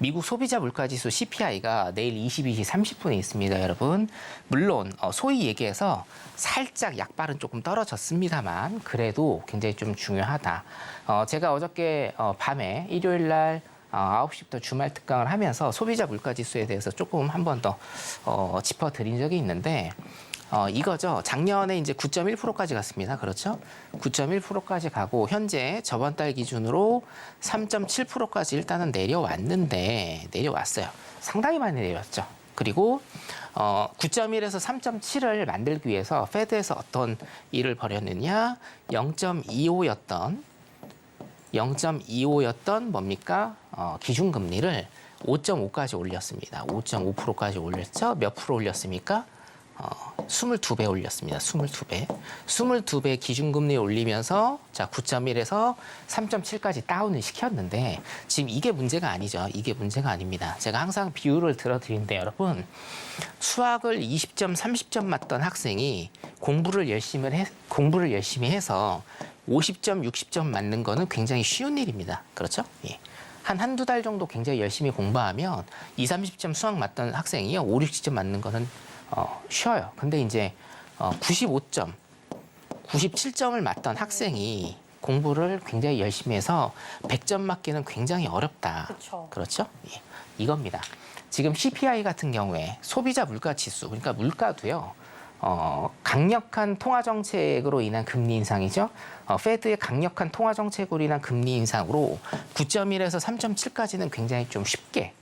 미국 소비자 물가지수 CPI가 내일 22시 30분에 있습니다, 여러분. 물론 소위 얘기해서 살짝 약발은 조금 떨어졌습니다만 그래도 굉장히 좀 중요하다. 제가 어저께 밤에 일요일 날 9시부터 주말 특강을 하면서 소비자 물가지수에 대해서 조금 한 번 더 짚어드린 적이 있는데 이거죠. 작년에 이제 9.1%까지 갔습니다. 그렇죠? 9.1%까지 가고 현재 저번 달 기준으로 3.7%까지 일단은 내려왔어요. 상당히 많이 내려왔죠. 그리고 9.1에서 3.7을 만들기 위해서 페드에서 어떤 일을 벌였느냐? 0.25였던 뭡니까? 기준금리를 5.5까지 올렸습니다. 5.5%까지 올렸죠. 몇 프로 올렸습니까? 22배 올렸습니다. 22배. 22배 기준금리 올리면서 자 9.1에서 3.7까지 다운을 시켰는데 지금 이게 문제가 아니죠. 이게 문제가 아닙니다. 제가 항상 비율을 들어드리는데 여러분 수학을 20점, 30점 맞던 학생이 공부를 열심히 해서 50점, 60점 맞는 거는 굉장히 쉬운 일입니다. 그렇죠? 예. 한두 달 정도 굉장히 열심히 공부하면 20, 30점 수학 맞던 학생이요. 5, 60점 맞는 거는 쉬워요. 근데 이제 95점, 97점을 맞던 학생이 공부를 굉장히 열심히 해서 100점 맞기는 굉장히 어렵다. 그렇죠? 예, 이겁니다. 지금 CPI 같은 경우에 소비자 물가 지수, 그러니까 물가도요. 강력한 통화 정책으로 인한 금리 인상이죠. 페드의 강력한 통화 정책으로 인한 금리 인상으로 9.1에서 3.7까지는 굉장히 좀 쉽게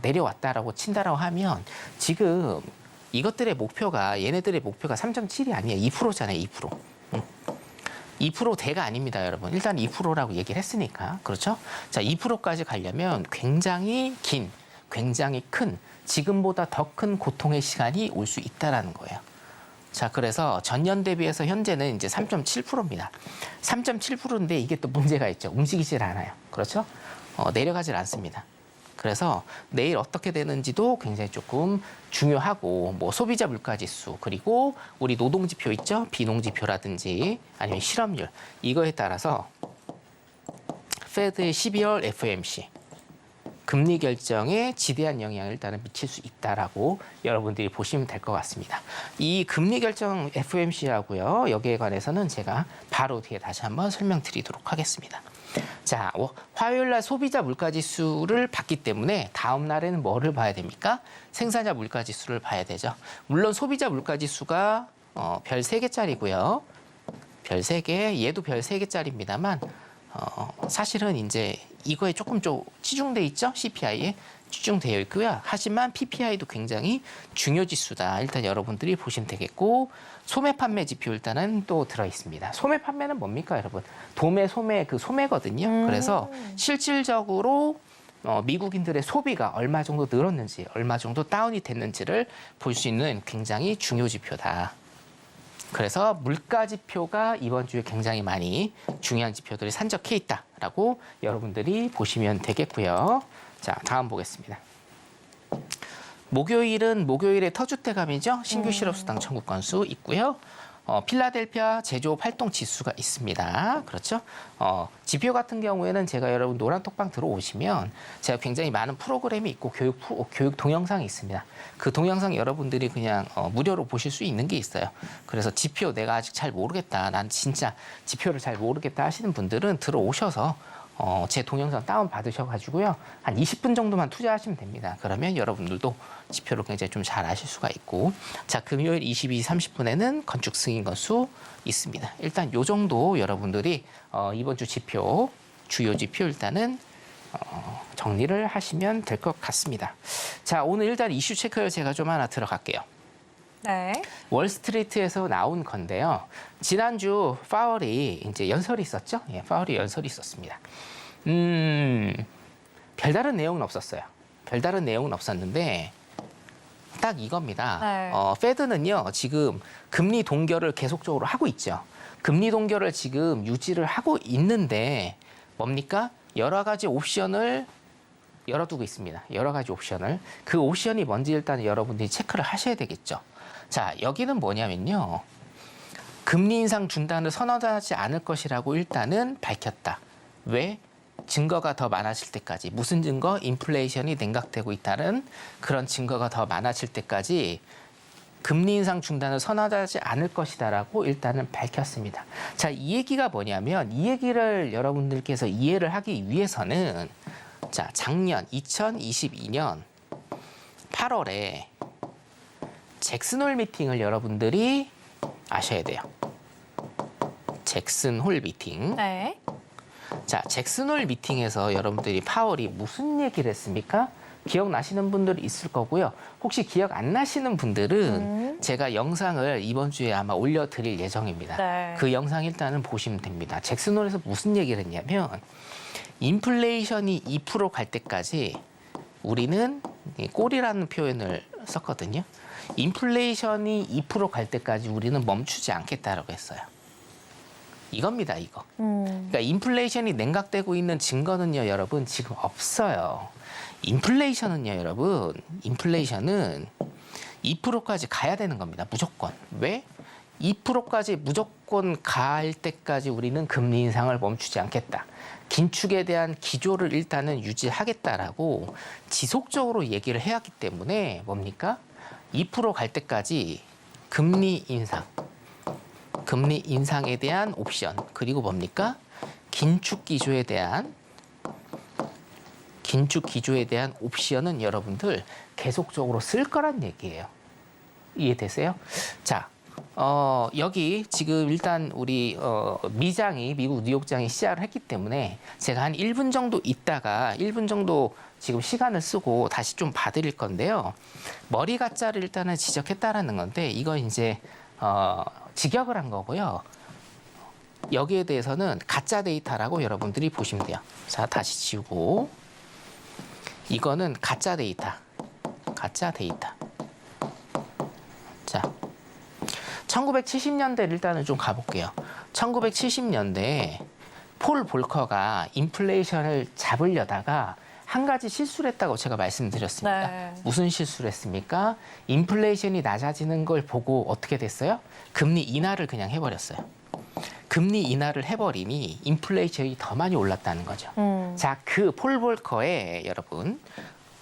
내려왔다라고 친다라고 하면 지금 이것들의 목표가 얘네들의 목표가 3.7이 아니에요. 2%잖아요. 2%. 2%대가 아닙니다, 여러분. 일단 2%라고 얘기를 했으니까. 그렇죠? 자, 2%까지 가려면 굉장히 긴, 굉장히 큰, 지금보다 더 큰 고통의 시간이 올 수 있다라는 거예요. 자, 그래서 전년 대비해서 현재는 이제 3.7%입니다. 3.7%인데 이게 또 문제가 있죠. 움직이질 않아요. 그렇죠? 내려가질 않습니다. 그래서 내일 어떻게 되는지도 굉장히 조금 중요하고 뭐 소비자 물가지수 그리고 우리 노동지표 있죠? 비농지표라든지 아니면 실업률 이거에 따라서 페드의 12월 FOMC 금리 결정에 지대한 영향을 일단은 미칠 수 있다라고 여러분들이 보시면 될 것 같습니다. 이 금리 결정 FOMC라고요. 여기에 관해서는 제가 바로 뒤에 다시 한번 설명드리도록 하겠습니다. 자, 화요일 날 소비자 물가지수를 봤기 때문에 다음 날에는 뭐를 봐야 됩니까? 생산자 물가지수를 봐야 되죠. 물론 소비자 물가지수가 별 3개짜리고요. 별 3개, 얘도 별 3개짜리입니다만 사실은 이제 이거에 조금 좀 치중돼 있죠? CPI에 치중되어 있고요. 하지만 PPI도 굉장히 중요 지수다. 일단 여러분들이 보시면 되겠고 소매 판매 지표 일단은 또 들어 있습니다. 소매 판매는 뭡니까, 여러분? 도매, 소매 그 소매거든요. 그래서 실질적으로 미국인들의 소비가 얼마 정도 늘었는지, 얼마 정도 다운이 됐는지를 볼 수 있는 굉장히 중요 지표다. 그래서 물가 지표가 이번 주에 굉장히 많이 중요한 지표들이 산적해 있다라고 여러분들이 보시면 되겠고요. 자, 다음 보겠습니다. 목요일은 목요일의 터줏대감이죠. 신규 실업수당 청구 건수 있고요. 필라델피아 제조업 활동 지수가 있습니다. 그렇죠? 지표 같은 경우에는 제가 여러분 노란톡방 들어오시면 제가 굉장히 많은 프로그램이 있고 교육 동영상이 있습니다. 그 동영상 여러분들이 그냥 무료로 보실 수 있는 게 있어요. 그래서 지표 내가 아직 잘 모르겠다. 난 진짜 지표를 잘 모르겠다 하시는 분들은 들어오셔서 제 동영상 다운 받으셔가지고요. 한 20분 정도만 투자하시면 됩니다. 그러면 여러분들도 지표를 굉장히 좀 잘 아실 수가 있고. 자, 금요일 22시 30분에는 건축 승인 건수 있습니다. 일단 요 정도 여러분들이 이번 주 지표, 주요 지표 일단은 정리를 하시면 될 것 같습니다. 자, 오늘 일단 이슈 체크를 제가 좀 하나 들어갈게요. 네. 월스트리트에서 나온 건데요. 지난주 파월이 이제 연설이 있었죠? 예, 파월이 연설이 있었습니다. 별다른 내용은 없었어요. 별다른 내용은 없었는데 딱 이겁니다. 네. 페드는요, 지금 금리 동결을 계속적으로 하고 있죠. 금리 동결을 지금 유지를 하고 있는데 뭡니까? 여러 가지 옵션을 열어두고 있습니다. 여러 가지 옵션을. 그 옵션이 뭔지 일단 여러분들이 체크를 하셔야 되겠죠. 자, 여기는 뭐냐면요. 금리 인상 중단을 선언하지 않을 것이라고 일단은 밝혔다. 왜? 증거가 더 많아질 때까지. 무슨 증거? 인플레이션이 냉각되고 있다는 그런 증거가 더 많아질 때까지 금리 인상 중단을 선언하지 않을 것이다라고 일단은 밝혔습니다. 자, 이 얘기가 뭐냐면 이 얘기를 여러분들께서 이해를 하기 위해서는 자, 작년 2022년 8월에 잭슨홀 미팅을 여러분들이 아셔야 돼요. 잭슨홀 미팅. 네. 자, 잭슨홀 미팅에서 여러분들이 파월이 무슨 얘기를 했습니까? 기억나시는 분들이 있을 거고요. 혹시 기억 안 나시는 분들은 제가 영상을 이번 주에 아마 올려드릴 예정입니다. 네. 그 영상 일단은 보시면 됩니다. 잭슨홀에서 무슨 얘기를 했냐면 인플레이션이 2% 갈 때까지 우리는 이 꼴이라는 표현을 썼거든요. 인플레이션이 2% 갈 때까지 우리는 멈추지 않겠다라고 했어요. 이겁니다, 이거. 그러니까 인플레이션이 냉각되고 있는 증거는요, 여러분, 지금 없어요. 인플레이션은요, 여러분, 인플레이션은 2%까지 가야 되는 겁니다, 무조건. 왜? 2%까지 무조건 갈 때까지 우리는 금리 인상을 멈추지 않겠다. 긴축에 대한 기조를 일단은 유지하겠다라고 지속적으로 얘기를 해야 하기 때문에 뭡니까? 2% 갈 때까지 금리 인상에 대한 옵션, 그리고 뭡니까? 긴축 기조에 대한 옵션은 여러분들 계속적으로 쓸 거란 얘기예요. 이해되세요? 자, 여기 지금 일단 우리 미국 뉴욕장이 시작을 했기 때문에 제가 한 1분 정도 있다가 1분 정도 지금 시간을 쓰고 다시 좀 봐드릴 건데요. 머리 가짜를 일단은 지적했다라는 건데 이건 이제 직역을 한 거고요. 여기에 대해서는 가짜 데이터라고 여러분들이 보시면 돼요. 자, 다시 지우고 이거는 가짜 데이터. 자, 1970년대 일단은 좀 가볼게요. 1970년대에 폴 볼커가 인플레이션을 잡으려다가 한 가지 실수를 했다고 제가 말씀드렸습니다. 네. 무슨 실수를 했습니까? 인플레이션이 낮아지는 걸 보고 어떻게 됐어요? 금리 인하를 그냥 해버렸어요. 금리 인하를 해버리니 인플레이션이 더 많이 올랐다는 거죠. 자, 그 폴 볼커의 여러분,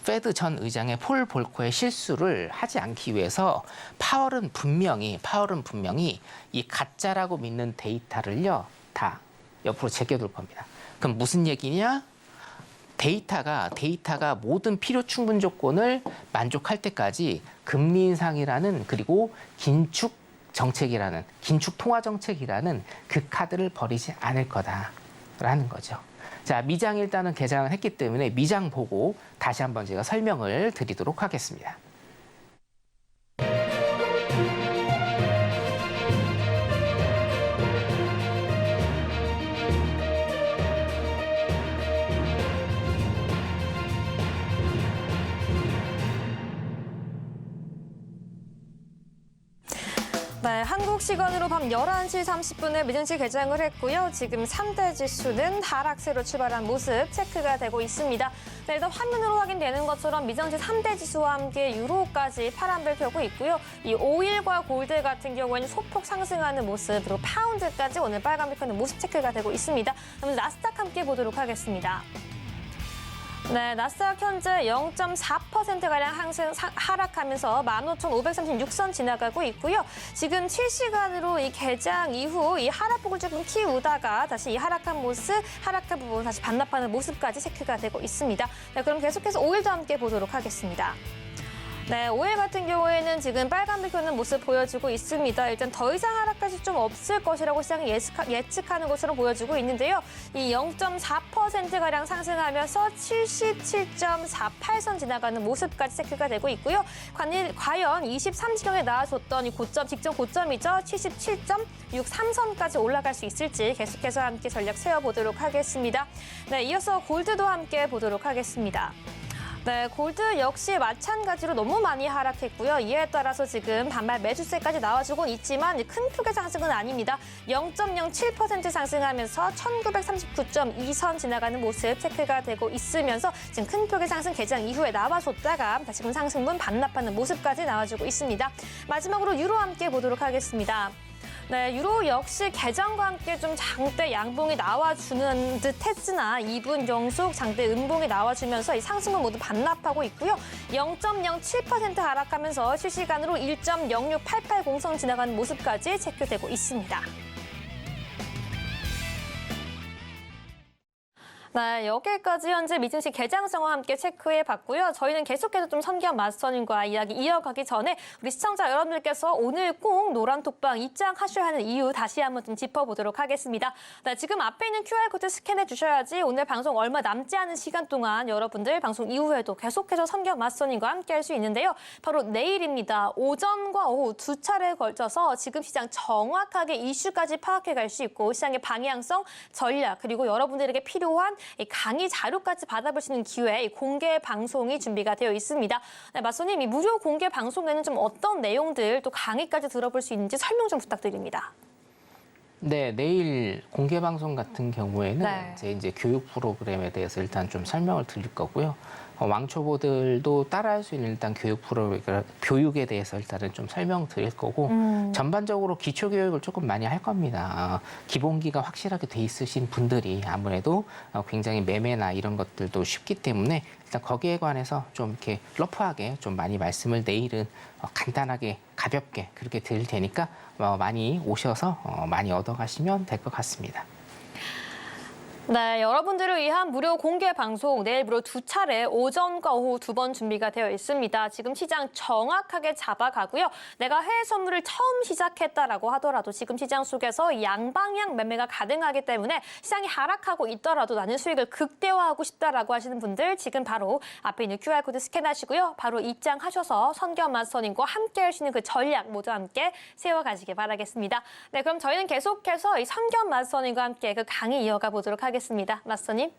페드 전 의장의 폴 볼커의 실수를 하지 않기 위해서 파월은 분명히 이 가짜라고 믿는 데이터를요 다 옆으로 제껴둘 겁니다. 그럼 무슨 얘기냐? 데이터가 모든 필요 충분 조건을 만족할 때까지 금리 인상이라는 그리고 긴축 통화 정책이라는 그 카드를 버리지 않을 거다라는 거죠. 자, 미장 일단은 개장을 했기 때문에 미장 보고 다시 한번 제가 설명을 드리도록 하겠습니다. 네, 한국 시간으로 밤 11시 30분에 미증시 개장을 했고요. 지금 3대 지수는 하락세로 출발한 모습 체크가 되고 있습니다. 네, 일단 화면으로 확인되는 것처럼 미증시 3대 지수와 함께 유로까지 파란불 켜고 있고요. 이 오일과 골드 같은 경우에는 소폭 상승하는 모습, 그리고 파운드까지 오늘 빨간불 켜는 모습 체크가 되고 있습니다. 그럼 나스닥 함께 보도록 하겠습니다. 네, 나스닥 현재 0.4%가량 하락하면서 15,536선 지나가고 있고요. 지금 실시간으로 이 개장 이후 이 하락폭을 조금 키우다가 다시 이 하락한 부분 다시 반납하는 모습까지 체크가 되고 있습니다. 네, 그럼 계속해서 오일도 함께 보도록 하겠습니다. 네, 5일 같은 경우에는 지금 빨간불 켜는 모습 보여주고 있습니다. 일단 더 이상 하락까지 좀 없을 것이라고 시장이 예측하는 것으로 보여지고 있는데요. 이 0.4%가량 상승하면서 77.48선 지나가는 모습까지 체크가 되고 있고요. 과연 23시경에 나와줬던 이 고점, 직전 고점이죠. 77.63선까지 올라갈 수 있을지 계속해서 함께 전략 세워보도록 하겠습니다. 네, 이어서 골드도 함께 보도록 하겠습니다. 네, 골드 역시 마찬가지로 너무 많이 하락했고요. 이에 따라서 지금 반발 매수세까지 나와주곤 있지만 큰 폭의 상승은 아닙니다. 0.07% 상승하면서 1939.2선 지나가는 모습 체크가 되고 있으면서 지금 큰 폭의 상승 개장 이후에 나와줬다가 다시금 상승분 반납하는 모습까지 나와주고 있습니다. 마지막으로 유로 함께 보도록 하겠습니다. 네, 유로 역시 개장과 함께 좀 장대 양봉이 나와주는 듯 했으나 2분 연속 장대 음봉이 나와주면서 이 상승분 모두 반납하고 있고요. 0.07% 하락하면서 실시간으로 1.06880선 지나가는 모습까지 체크되고 있습니다. 네, 여기까지 현재 미증시 개장 상황 함께 체크해봤고요. 저희는 계속해서 좀 선기현 마스터님과 이야기 이어가기 전에 우리 시청자 여러분들께서 오늘 꼭 노란톡방 입장하셔야 하는 이유 다시 한번 좀 짚어보도록 하겠습니다. 네, 지금 앞에 있는 QR코드 스캔해 주셔야지 오늘 방송 얼마 남지 않은 시간 동안 여러분들 방송 이후에도 계속해서 선기현 마스터님과 함께 할 수 있는데요. 바로 내일입니다. 오전과 오후 두 차례에 걸쳐서 지금 시장 정확하게 이슈까지 파악해 갈 수 있고 시장의 방향성, 전략, 그리고 여러분들에게 필요한 이 강의 자료까지 받아볼 수 있는 기회, 공개 방송이 준비가 되어 있습니다. 네, 마소님, 이 무료 공개 방송에는 좀 어떤 내용들 또 강의까지 들어볼 수 있는지 설명 좀 부탁드립니다. 네, 내일 공개 방송 같은 경우에는 네. 이제 교육 프로그램에 대해서 일단 좀 설명을 드릴 거고요. 왕초보들도 따라할 수 있는 일단 교육에 대해서 일단은 좀 설명드릴 거고 전반적으로 기초 교육을 조금 많이 할 겁니다. 기본기가 확실하게 돼 있으신 분들이 아무래도 굉장히 매매나 이런 것들도 쉽기 때문에 일단 거기에 관해서 좀 이렇게 러프하게 좀 많이 말씀을 내일은 간단하게 가볍게 그렇게 드릴 테니까 많이 오셔서 많이 얻어가시면 될 것 같습니다. 네, 여러분들을 위한 무료 공개 방송 내일 무려 두 차례 오전과 오후 두 번 준비가 되어 있습니다. 지금 시장 정확하게 잡아가고요. 내가 해외 선물을 처음 시작했다라고 하더라도 지금 시장 속에서 양방향 매매가 가능하기 때문에 시장이 하락하고 있더라도 나는 수익을 극대화하고 싶다라고 하시는 분들 지금 바로 앞에 있는 QR코드 스캔하시고요. 바로 입장하셔서 선기현 마스터님과 함께 할 수 있는 그 전략 모두 함께 세워가시기 바라겠습니다. 네, 그럼 저희는 계속해서 이 선기현 마스터님과 함께 그 강의 이어가 보도록 하겠습니다. 마스터님.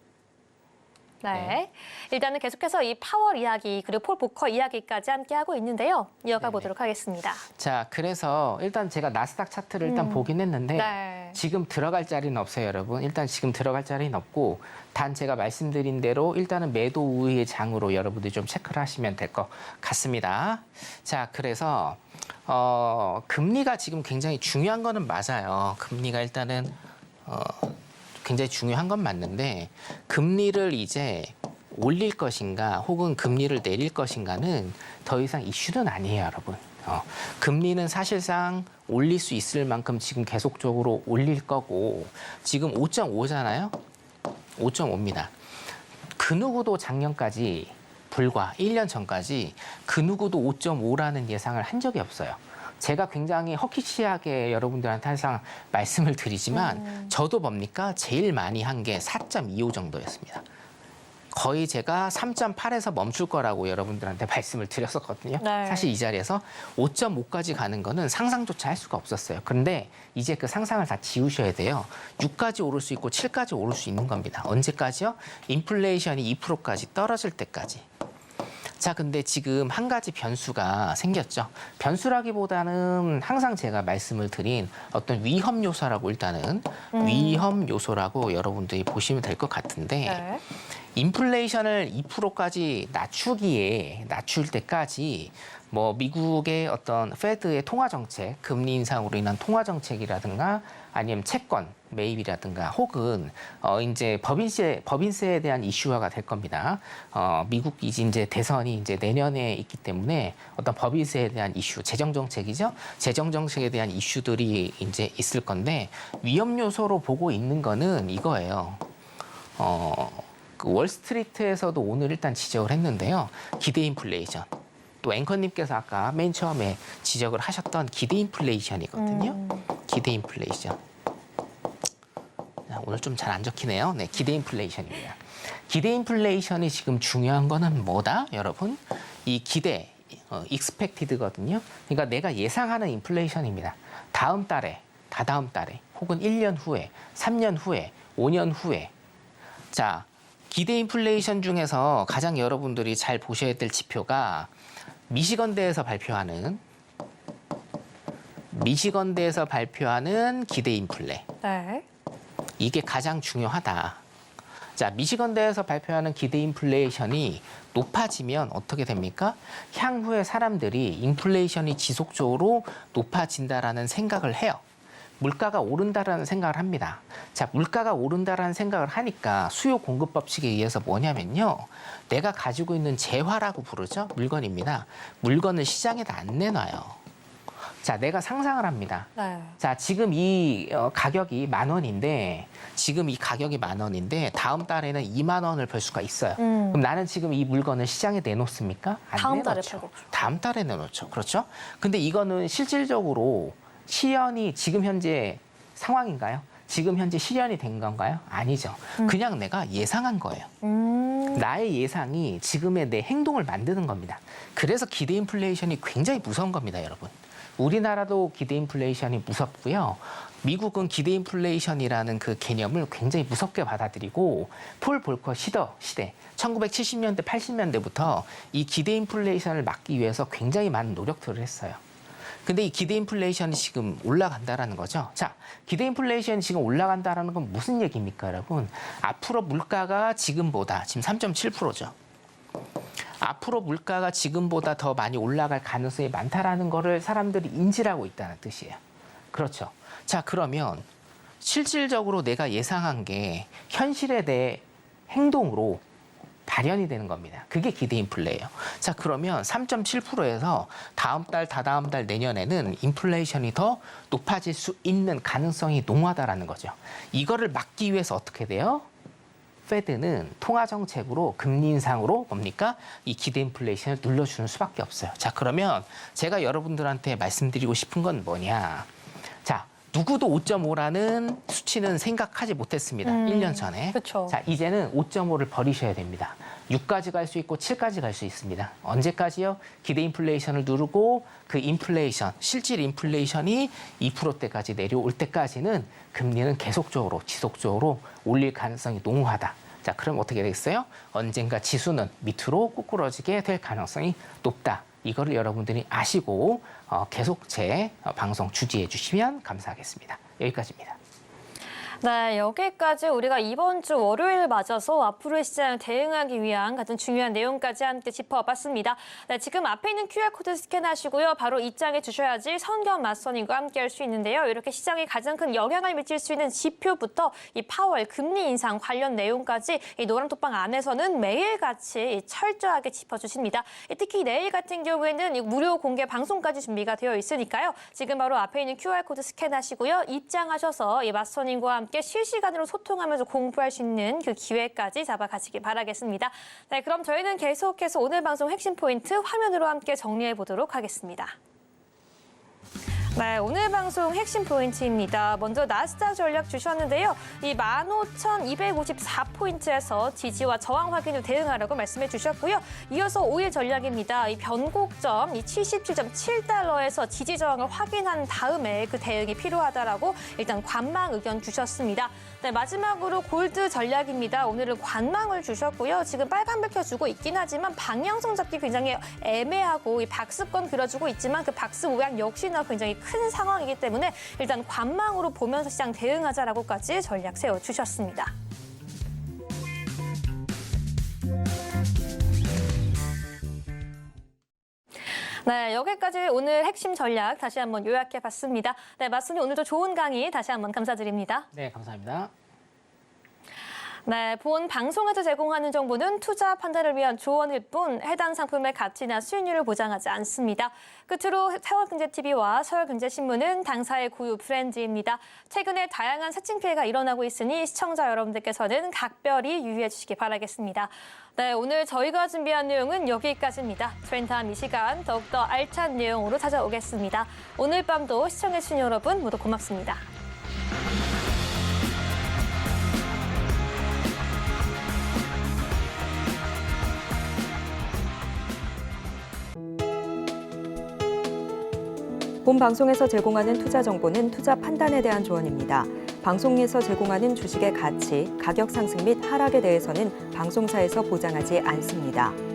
네. 일단은 계속해서 이 파월 이야기 그리고 폴 보커 이야기까지 함께 하고 있는데요. 이어가 보도록 하겠습니다. 자, 그래서 일단 제가 나스닥 차트를 일단 보긴 했는데 네. 지금 들어갈 자리는 없어요, 여러분. 일단 지금 들어갈 자리는 없고 단 제가 말씀드린 대로 일단은 매도 우위의 장으로 여러분들이 좀 체크를 하시면 될 것 같습니다. 자, 그래서 금리가 지금 굉장히 중요한 거는 맞아요. 금리가 일단은 굉장히 중요한 건 맞는데 금리를 이제 올릴 것인가 혹은 금리를 내릴 것인가는 더 이상 이슈는 아니에요, 여러분. 금리는 사실상 올릴 수 있을 만큼 지금 계속적으로 올릴 거고 지금 5.5잖아요. 5.5입니다. 그 누구도 작년까지 불과 1년 전까지 그 누구도 5.5라는 예상을 한 적이 없어요. 제가 굉장히 허키시하게 여러분들한테 항상 말씀을 드리지만 저도 뭡니까? 제일 많이 한 게 4.25 정도였습니다. 거의 제가 3.8에서 멈출 거라고 여러분들한테 말씀을 드렸었거든요. 네. 사실 이 자리에서 5.5까지 가는 거는 상상조차 할 수가 없었어요. 그런데 이제 그 상상을 다 지우셔야 돼요. 6까지 오를 수 있고 7까지 오를 수 있는 겁니다. 언제까지요? 인플레이션이 2%까지 떨어질 때까지. 자, 근데 지금 한 가지 변수가 생겼죠. 변수라기보다는 항상 제가 말씀을 드린 어떤 위험 요소라고 일단은 위험 요소라고 여러분들이 보시면 될 것 같은데 네. 인플레이션을 2%까지 낮출 때까지 뭐 미국의 어떤 페드의 통화 정책, 금리 인상으로 인한 통화 정책이라든가 아니면 채권 매입이라든가 혹은 이제 법인세에 대한 이슈화가 될 겁니다. 미국 이제 대선이 이제 내년에 있기 때문에 어떤 법인세에 대한 이슈, 재정 정책이죠. 재정 정책에 대한 이슈들이 이제 있을 건데 위험 요소로 보고 있는 거는 이거예요. 그 월스트리트에서도 오늘 일단 지적을 했는데요. 기대 인플레이션. 또 앵커님께서 아까 맨 처음에 지적을 하셨던 기대 인플레이션이거든요. 기대 인플레이션. 오늘 좀 잘 안 적히네요. 네, 기대 인플레이션입니다. 기대 인플레이션이 지금 중요한 거는 뭐다, 여러분? 이 기대, expected거든요. 그러니까 내가 예상하는 인플레이션입니다. 다음 달에, 다다음 달에, 혹은 1년 후에, 3년 후에, 5년 후에. 자, 기대 인플레이션 중에서 가장 여러분들이 잘 보셔야 될 지표가 미시건대에서 발표하는 기대 인플레. 네. 이게 가장 중요하다. 자, 미시건대에서 발표하는 기대 인플레이션이 높아지면 어떻게 됩니까? 향후에 사람들이 인플레이션이 지속적으로 높아진다라는 생각을 해요. 물가가 오른다라는 생각을 합니다. 자, 물가가 오른다라는 생각을 하니까 수요 공급 법칙에 의해서 뭐냐면요. 내가 가지고 있는 재화라고 부르죠. 물건입니다. 물건을 시장에다 안 내놔요. 자, 내가 상상을 합니다. 네. 자, 지금 이 가격이 10,000원인데, 다음 달에는 20,000원을 벌 수가 있어요. 그럼 나는 지금 이 물건을 시장에 내놓습니까? 안 다음 달에 내놓죠. 팔겠죠. 다음 달에 내놓죠. 그렇죠? 근데 이거는 실질적으로 실현이 지금 현재 상황인가요? 지금 현재 실현이 된 건가요? 아니죠. 그냥 내가 예상한 거예요. 나의 예상이 지금의 내 행동을 만드는 겁니다. 그래서 기대 인플레이션이 굉장히 무서운 겁니다, 여러분. 우리나라도 기대 인플레이션이 무섭고요. 미국은 기대 인플레이션이라는 그 개념을 굉장히 무섭게 받아들이고 폴 볼커 시대 1970년대, 80년대부터 이 기대 인플레이션을 막기 위해서 굉장히 많은 노력들을 했어요. 근데 이 기대 인플레이션이 지금 올라간다라는 거죠. 자, 기대 인플레이션이 지금 올라간다라는 건 무슨 얘기입니까, 여러분? 앞으로 물가가 지금보다, 지금 3.7%죠. 앞으로 물가가 지금보다 더 많이 올라갈 가능성이 많다라는 거를 사람들이 인지를 하고 있다는 뜻이에요. 그렇죠. 자, 그러면 실질적으로 내가 예상한 게 현실에 대해 행동으로 발현이 되는 겁니다. 그게 기대 인플레예요. 자, 그러면 3.7%에서 다음 달, 다다음 달, 내년에는 인플레이션이 더 높아질 수 있는 가능성이 농후하다라는 거죠. 이거를 막기 위해서 어떻게 돼요? 페드는 통화 정책으로 금리 인상으로 뭡니까? 이 기대 인플레이션을 눌러주는 수밖에 없어요. 자, 그러면 제가 여러분들한테 말씀드리고 싶은 건 뭐냐? 자, 누구도 5.5라는 수치는 생각하지 못했습니다. 1년 전에. 그쵸. 자, 이제는 5.5를 버리셔야 됩니다. 6까지 갈 수 있고 7까지 갈 수 있습니다. 언제까지요? 기대 인플레이션을 누르고 그 인플레이션, 실질 인플레이션이 2%대까지 내려올 때까지는 금리는 계속적으로, 지속적으로 올릴 가능성이 농후하다. 자, 그럼 어떻게 되겠어요? 언젠가 지수는 밑으로 꾸꾸러지게 될 가능성이 높다. 이거를 여러분들이 아시고 계속 제 방송 주지해 주시면 감사하겠습니다. 여기까지입니다. 네, 여기까지 우리가 이번 주 월요일 맞아서 앞으로의 시장을 대응하기 위한 가장 중요한 내용까지 함께 짚어봤습니다. 네, 지금 앞에 있는 QR코드 스캔하시고요. 바로 입장해 주셔야지 선견 맞선님과 함께 할 수 있는데요. 이렇게 시장에 가장 큰 영향을 미칠 수 있는 지표부터 이 파월 금리 인상 관련 내용까지 이 노란톡방 안에서는 매일같이 철저하게 짚어주십니다. 특히 내일 같은 경우에는 이 무료 공개 방송까지 준비가 되어 있으니까요. 지금 바로 앞에 있는 QR코드 스캔하시고요. 입장하셔서 이 맞선님과 함께 실시간으로 소통하면서 공부할 수 있는 그 기회까지 잡아가시기 바라겠습니다. 네, 그럼 저희는 계속해서 오늘 방송 핵심 포인트 화면으로 함께 정리해 보도록 하겠습니다. 네, 오늘 방송 핵심 포인트입니다. 먼저 나스닥 전략 주셨는데요. 이 15,254포인트에서 지지와 저항 확인 후 대응하라고 말씀해 주셨고요. 이어서 5일 전략입니다. 이 변곡점 이 77.7달러에서 지지 저항을 확인한 다음에 그 대응이 필요하다라고 일단 관망 의견 주셨습니다. 네, 마지막으로 골드 전략입니다. 오늘은 관망을 주셨고요. 지금 빨간불 켜주고 있긴 하지만 방향성 잡기 굉장히 애매하고 이 박스권 그려주고 있지만 그 박스 모양 역시나 굉장히 큰 상황이기 때문에 일단 관망으로 보면서 시장 대응하자라고까지 전략 세워주셨습니다. 네, 여기까지 오늘 핵심 전략 다시 한번 요약해봤습니다. 네, 맞순이 오늘도 좋은 강의 다시 한번 감사드립니다. 네, 감사합니다. 네, 본 방송에서 제공하는 정보는 투자 판단을 위한 조언일 뿐 해당 상품의 가치나 수익률을 보장하지 않습니다. 끝으로 서울경제TV와 서울경제신문은 당사의 고유 브랜드입니다. 최근에 다양한 사칭 피해가 일어나고 있으니 시청자 여러분들께서는 각별히 유의해 주시기 바라겠습니다. 네, 오늘 저희가 준비한 내용은 여기까지입니다. 저희는 다음 이 시간 더욱더 알찬 내용으로 찾아오겠습니다. 오늘 밤도 시청해주신 여러분 모두 고맙습니다. 본 방송에서 제공하는 투자 정보는 투자 판단에 대한 조언입니다. 방송에서 제공하는 주식의 가치, 가격 상승 및 하락에 대해서는 방송사에서 보장하지 않습니다.